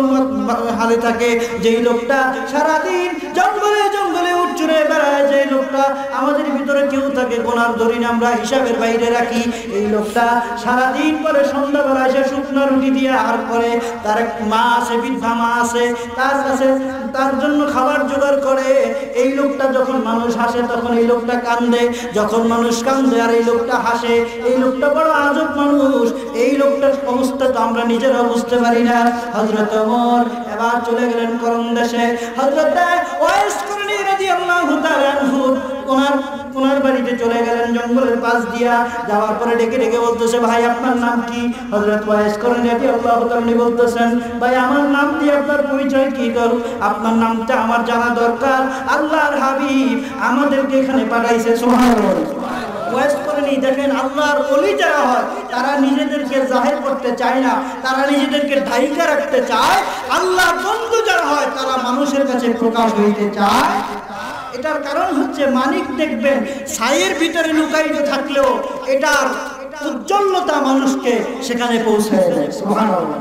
Speaker 1: হালে থাকে, যেই লোকটা সারাদিন জঙ্গলে জঙ্গলে উঠছুড়ে বেড়ায়, যেই লোকটা আমাদের ভিতরে কেউ থাকে গোনার ধরি না, আমরা হিসাবের বাইরে রাখি, এই লোকটা সারাদিন পরে সন্ধ্যাবেলা এসে শুকনো রুটি দিয়ে আহার করে। তার এক মা আছে, বৃদ্ধা মা আছে, তার কাছে তার জন্য খাবার জোগাড় করে। এই লোকটা যখন মানুষ হাসে তখন এই লোকটা কান্দে, যখন মানুষ কান্দে আর এই লোকটা হাসে। এই লোকটা বড় আজব মানুষ, এই লোকটার অবস্থা তো আমরা নিজেরা বুঝতে পারি না। হযরত ওমর এবার চলে গেলেন করণ দেশে। হযরত ওয়াইস করণী রাদিয়াল্লাহু তাআলা আনহু ওনার বাড়িতে চলে গেলেন জঙ্গলের পাশ দিয়া। যাওয়ার পরে ডেকে ডেকে বলতেছে, ভাই আপনার নাম কি? হযরত ওয়াইস করণী রাদিয়াল্লাহু তাআলা বলতেছেন, ভাই আমার নাম দিয়ে আপনার পরিচয় কি? আপনার নামটা আমার জানা দরকার, আল্লাহর হাবিব আমাদেরকে এখানে পাঠাইছে। সুবহানাল্লাহ। ওয়াইস করণী, দেখেন আল্লাহর ওলি যারা হয় তারা নিজেদেরকে জাহির করতে চায় না, তারা নিজেদেরকে ঢাইকা রাখতে চায়। আল্লাহর বন্ধু যারা হয় তারা মানুষের কাছে প্রকাশ হইতে চায়। এটার কারণ হচ্ছে, মানিক দেখবেন ছাইয়ের ভিতরে লুকাইতে থাকলেও এটার উজ্জ্বলতা মানুষকে সেখানে পৌঁছে দেয়। সুবহানাল্লাহ।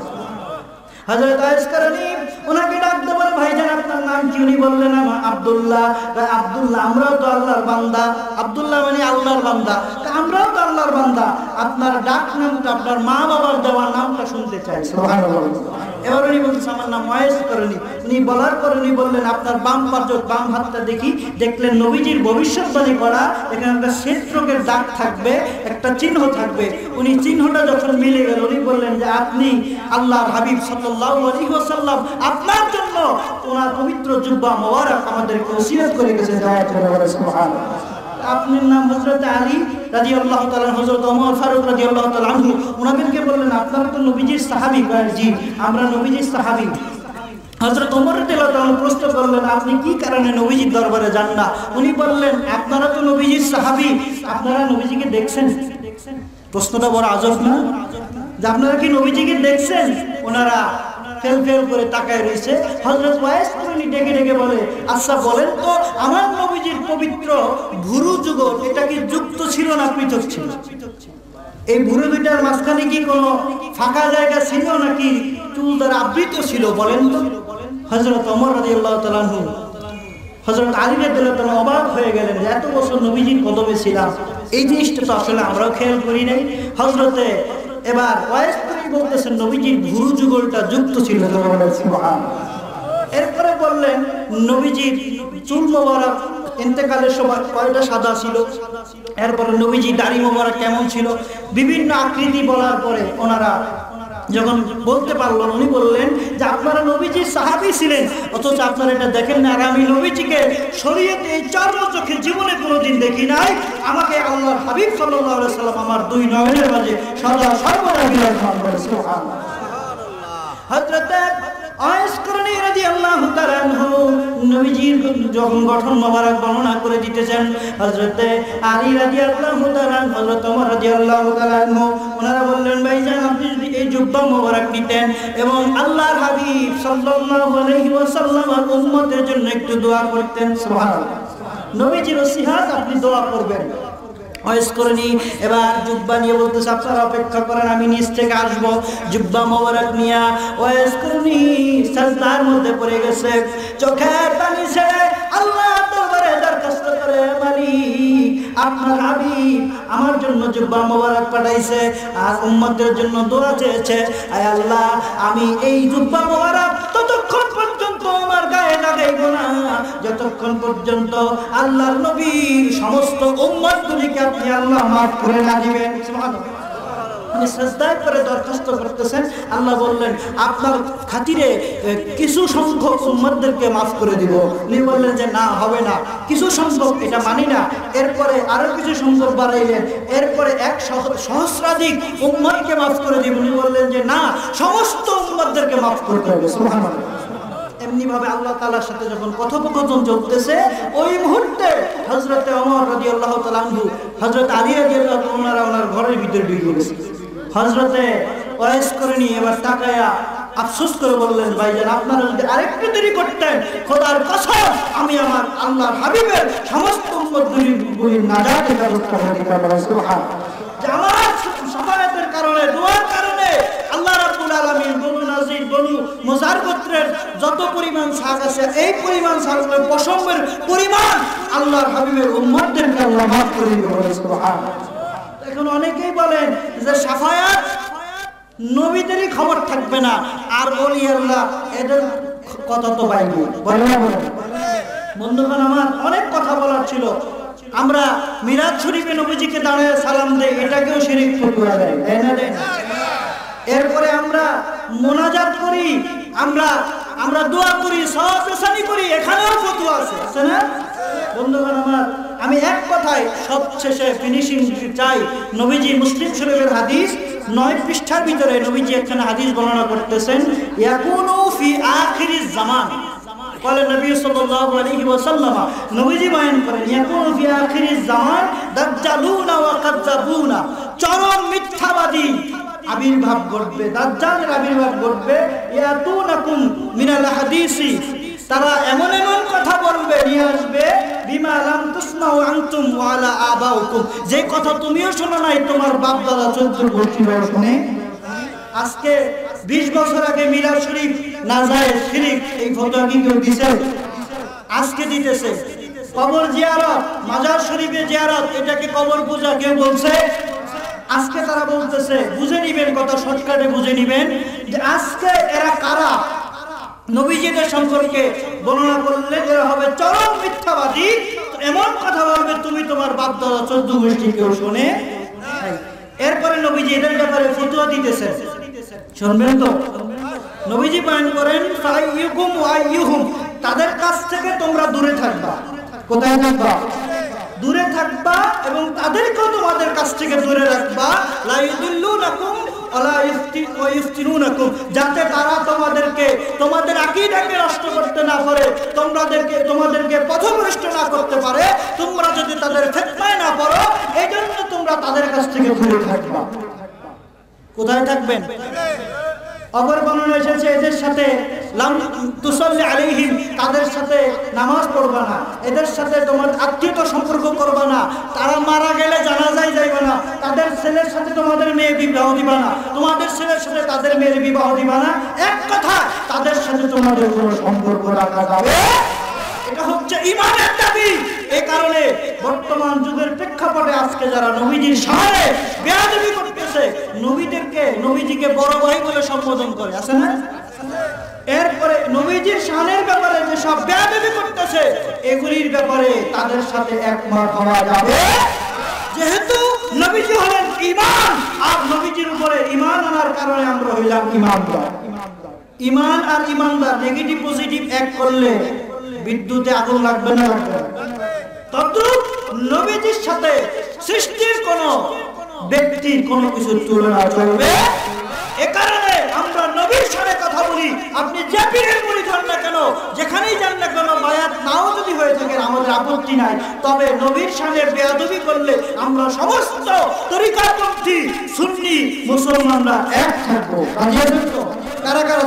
Speaker 1: হযরত ওয়াইস করণী ওনাকে ডাকতে বলে ভাইজান আপনার নাম কি? উনি বললেন আমার আব্দুল্লাহ। আব্দুল্লাহ, আমরাও তো আল্লাহর বান্দা। আব্দুল্লাহ মানে আল্লাহর বান্দা, আমরাও তো আল্লাহর বান্দা। আপনার ডাক নামটা, আপনার মা বাবার দেওয়ার নামটা শুনতে চাই। সুবহানাল্লাহ। এবার উনি বলছেন আমার নাম ওয়াইস করণী। উনি বলার পর উনি বললেন আপনার বাম বাম হাতটা দেখি। দেখলেন নবীজির ভবিষ্যৎবাণী করা এখানে একটা ক্ষেত্রকের দাগ থাকবে, একটা চিহ্ন থাকবে। উনি চিহ্নটা যখন মিলে গেল উনি বললেন যে আপনি আল্লাহর হাবিব সাল্লাল্লাহু আলাইহি ওয়াসাল্লাম, আপনার জন্য ওনার পবিত্র জুব্বা মোবারক আমাদেরকে ওসিয়ত করে গেছে। সুবহানাল্লাহ। আপনার নাম হযরত আলী রাদিয়াল্লাহু তাআলা, হযরত ওমর ফারুক রাদিয়াল্লাহু তাআলা আনহু। ওনাদেরকে বললেন আপনারা তো নবীজির সাহাবী। জি, আমরা নবীজির সাহাবী। হযরত ওমর রাদিয়াল্লাহু তাআলা প্রশ্ন করলেন আপনি কি কারণে নবীজির দরবারে যান না? উনি বললেন আপনারা তো নবীজির সাহাবী, আপনারা নবীজিকে দেখছেন? প্রশ্নটা বড় আজব না, যে আপনারা কি নবীজিকে দেখছেন? ওনারা ফেল করে তাকায় রয়েছে। হযরত ওয়াইস করণী ডেকে ডেকে বলে আচ্ছা বলেন তো আমার নবীজির পবিত্র ভুরু যুগল এটা কি যুক্ত ছিল না পৃথক ছিল? এই ভুরু দুইটার মাঝখানে কি কোনো ফাঁকা জায়গা ছিল নাকি চুল দ্বারা আবৃত ছিল বলেন তো? হযরত ওমর রাদিয়াল্লাহু তাআলা আনহু, হযরত আলী রাদিয়াল্লাহু তাআলা অবাক হয়ে গেলেন যে এত বছর নবীজির কদমে ছিলাম, এই জিনিসটা তো আসলে আমরাও খেয়াল করি নাই। হযরতে এবার ওয়াইস করণী বলতেছেন নবীজির ভুরু যুগলটা যুক্ত ছিল। এরপরে বললেন নবীজির চুল মোবারক ইন্তেকালের সময় কয়টা সাদা ছিল, এরপরে নবীজির দাড়ি মোবারক কেমন ছিল, বিভিন্ন আকৃতি বলার পরে ওনারা যখন বলতে পারলেন উনি বললেন যে আপনারা নবীজির সাহাবী ছিলেন অথচ আপনারা এটা দেখেন না। আর আমি নবীজিকে শরীয়তে এই চার চোখে জীবনে কোনোদিন দেখি নাই। আমাকে আল্লাহর হাবিব সাল্লাল্লাহু আলাইহি সাল্লাম আমার দুই নয়নের মাঝে সদা সর্বদা বিরাজমান করে। সুবহানাল্লাহ। হযরত ওয়াইস করণী রাদিয়াল্লাহু তাআলা আনহু নবীজির যখন গঠন মোবারক বর্ণনা করে দিতেছেন, হযরত আলী রাদিয়াল্লাহু তাআলা, হযরত ওমর রাদিয়াল্লাহু তাআলা আনহু ওনারা বললেন ভাইজান আপনি যদি এই জুব্বা মোবারক নিতেন এবং আল্লাহর হাবিব সাল্লাল্লাহু আলাইহি ওয়াসাল্লামের উম্মতের জন্য একটু দোয়া করতেন। সুবহানাল্লাহ। নবীজির ওসিয়ত আপনি দোয়া করবেন। ওয়াইস করণী এবার জুব্বা নিয়ে বলতেছে আপনারা অপেক্ষা করেন আমি নিচ থেকে আসবো। জুব্বা মোবারক নিয়া ওয়াইস করণী সাজদার মধ্যে পড়ে গেছে, চোখের পানি ছেড়ে আল্লাহর দরবারে দরখাস্ত করে মালিক আপনার হাবিব আমার জন্য জুব্বা মোবারক পাঠাইছে আর উম্মতের জন্য দোয়া চেয়েছে। আয় আল্লাহ আমি এই জুব্বা মোবারক ততক্ষণ পর্যন্ত আমার গায়ে লাগাইব না যতক্ষণ পর্যন্ত আল্লাহর নবীর সমস্ত উম্মতগুলিকে আপনি আল্লাহ মাফ করে না দিবেন। সুবহানাল্লাহ। উনি সাজদায় করে দরখাস্ত করতেছেন। আল্লাহ বললেন আপনার খাতিরে কিছু সংখ্যক উম্মতদেরকে মাফ করে দিব। উনি বললেন যে না হবে না, কিছু সংখ্যক এটা মানি না। এরপরে আরো কিছু সংখ্যক বাড়াইলেন, এরপরে 1 সহস্রাধিক উম্মতকে মাফ করে দিব। উনি বললেন যে না সমস্ত উম্মতদেরকে মাফ করতে হবে। সুবহানাল্লাহ। এমনি ভাবে আল্লাহ তাআলার সাথে যখন কথোপকথন চলতেছে ওই মুহূর্তে হযরত ওমর রাদিয়াল্লাহু তাআলা আনহু, হযরত আলী রাদিয়াল্লাহু তাআলা ওনার ঘরের ভিতরে ঢুকে গেছে। হযরতে ওয়াইস করণী এবার তাকায়া আফসোস করে বললেন ভাইজান আপনারা যদি আরেকটু দেরি করতেন খোদার কসম আমি আমার আল্লাহর হাবিবের সমস্ত উম্মতগুলির নাজাতের ব্যবস্থা করে দিতাম। সুবহানাল্লাহ। আমার শাফায়াতের কারণে দোয়ার কারণে আল্লাহ রাব্বুল আলামিন বনু নাজির বনু মুজার গোত্রের যত পরিমাণ ছাগ আছে এই পরিমাণ ছাগের পশমের পরিমাণ আল্লাহর হাবিবের উম্মতদেরকে আল্লাহ মাফ করে দিবেন। সুবহানাল্লাহ। এখন অনেকেই বলেন যে শাফায়াত নবীদেরই খবর থাকবে না আর ওলি আল্লাহ এদের কথা তো বাইরে বলে না। বন্ধুগণ আমার অনেক কথা বলার ছিল। আমরা মিরাজ শরীফে নবীজিকে দাঁড়িয়ে সালাম দেই, এটাকেও শিরক ফতোয়া দেয়, তাই না? দেয় না। এরপরে আমরা মোনাজাত করি, আমরা দোয়া করি, সওয়াব রেসানি করি, এখানেও ফতোয়া আছে না? বন্ধুগণ আমার আমি এক কথায় সবশেষে ফিনিশিং চাই। নবীজি মুসলিম শরীফের হাদিস 9 পৃষ্ঠার ভিতরে নবীজি এখানে হাদিস বর্ণনা করতেছেন ইয়াকুনু ফি আখিরিজ জামান। বলেন নবী সাল্লাল্লাহু আলাইহি ওয়াসাল্লাম নবীজি বয়ান করেন ইয়াকুনু ফি আখিরিজ জামান দাজ্জালুনা ওয়া কাযাবুনা, চরম মিথ্যাবাদী আবির্ভাব ঘটবে, দাজ্জালের আবির্ভাব ঘটবে। ইয়াতুনাকুম মিনাল হাদিসি, তারা এমন এমন কথা বলবে নিয়ে আসবে বিমা লাম তুসমাউ আনতুম ওয়া আলা আবাউকুম, যে কথা তুমিও শোনো নাই তোমার বাপ দাদা 14 গোষ্ঠী শুনে। আজকে 20 বছর আগে মিলাদ শরীফ নাজায়েজ শিরক এই ফতোয়া কি কেউ দিছে? আজকে দিতেছে। কবর জিয়ারত, মাজার শরীফে জিয়ারত, এটাকে কবর পূজা কেউ বলছে? আজকে তারা বলতেছে। বুঝে নিবেন, কথা শর্টকাটে বুঝে নিবেন যে আজকে এরা কারা। নবীজিদের সম্পর্কে বর্ণনা করলে এরা হবে চরম মিথ্যাবাদী। এমন কথা বলবে তুমি তোমার বাপ দাদা 14 গোষ্ঠী কেউ শোনে। এরপরে নবীজি এদের ব্যাপারে ফতোয়া দিতেছে, শুনবেন তো। নবীজি বয়ান করেন ফাইয়ুকুম ওয়াইয়ুহুম, তাদের কাছ থেকে তোমরা দূরে থাকবা। কোথায় থাকবা? দূরে থাকবা, এবং তাদেরকেও তোমাদের কাছ থেকে দূরে রাখবা। লা ইউদিল্লুনাকুম ওয়ালা ইফতিনুনাকুম, যাতে তারা তোমাদের আকীদাকে নষ্ট করতে না পারে, তোমাদেরকে পথভ্রষ্ট না করতে পারে। তোমরা যদি তাদের ফিতনায় না পড়ো, এজন্য তোমরা তাদের কাছ থেকে দূরে থাকবা। কোথায় থাকবেন? অপর বর্ণনা এসেছে এদের সাথে লাম তুসাল্লি আলাইহিম, তাদের সাথে নামাজ পড়বা না, এদের সাথে তোমার আত্মীয়তা সম্পর্ক করবা না, তারা মারা গেলে জানাজায় যাইবা না, তাদের ছেলের সাথে তোমাদের মেয়ে বিবাহ দিবা না, তোমাদের ছেলের সাথে তাদের মেয়ের বিবাহ দিবা না। এক কথা, তাদের সাথে তোমাদের কোনো সম্পর্ক রাখা যাবে। এটা হচ্ছে ঈমানের দাবি। এই কারণে বর্তমান যুগের প্রেক্ষাপটে আজকে যারা নবীজির সামনে বেয়াদবি করতেছে, নবীজিকে বড় ভাই বলে সম্বোধন করে, আছে না? এরপরে নবীজির শানের ব্যাপারে যে সব বেয়াদবি করতেছে, এগুলির ব্যাপারে তাদের সাথে একমত হওয়া যাবে। যেহেতু নবীজি হলেন ঈমান, আর নবীজির উপরে ঈমান আনার কারণে আমরা হইলাম ঈমানদার। ঈমান আর ঈমানদার নেগেটিভ পজিটিভ এক করলে বিদ্যুতে আগুন লাগবে না? তদ্রূপ নবীজির সাথে সৃষ্টির কোন ব্যক্তির কোনো কিছু তুলনা চলবে। এ কারণে আমরা নবীর সাথে কথা বলি। আপনি যে পীরের মুরিদ হন না কেন, যেখানেই যান না কেন, বায়াত নাও যদি হয়ে থাকে আমাদের আপত্তি নাই। তবে নবীর সাথে বেয়াদবি করলে আমরা সমস্ত তরিকাপন্থী সুন্নি মুসলমানরা এক থাকবো। কারা কারা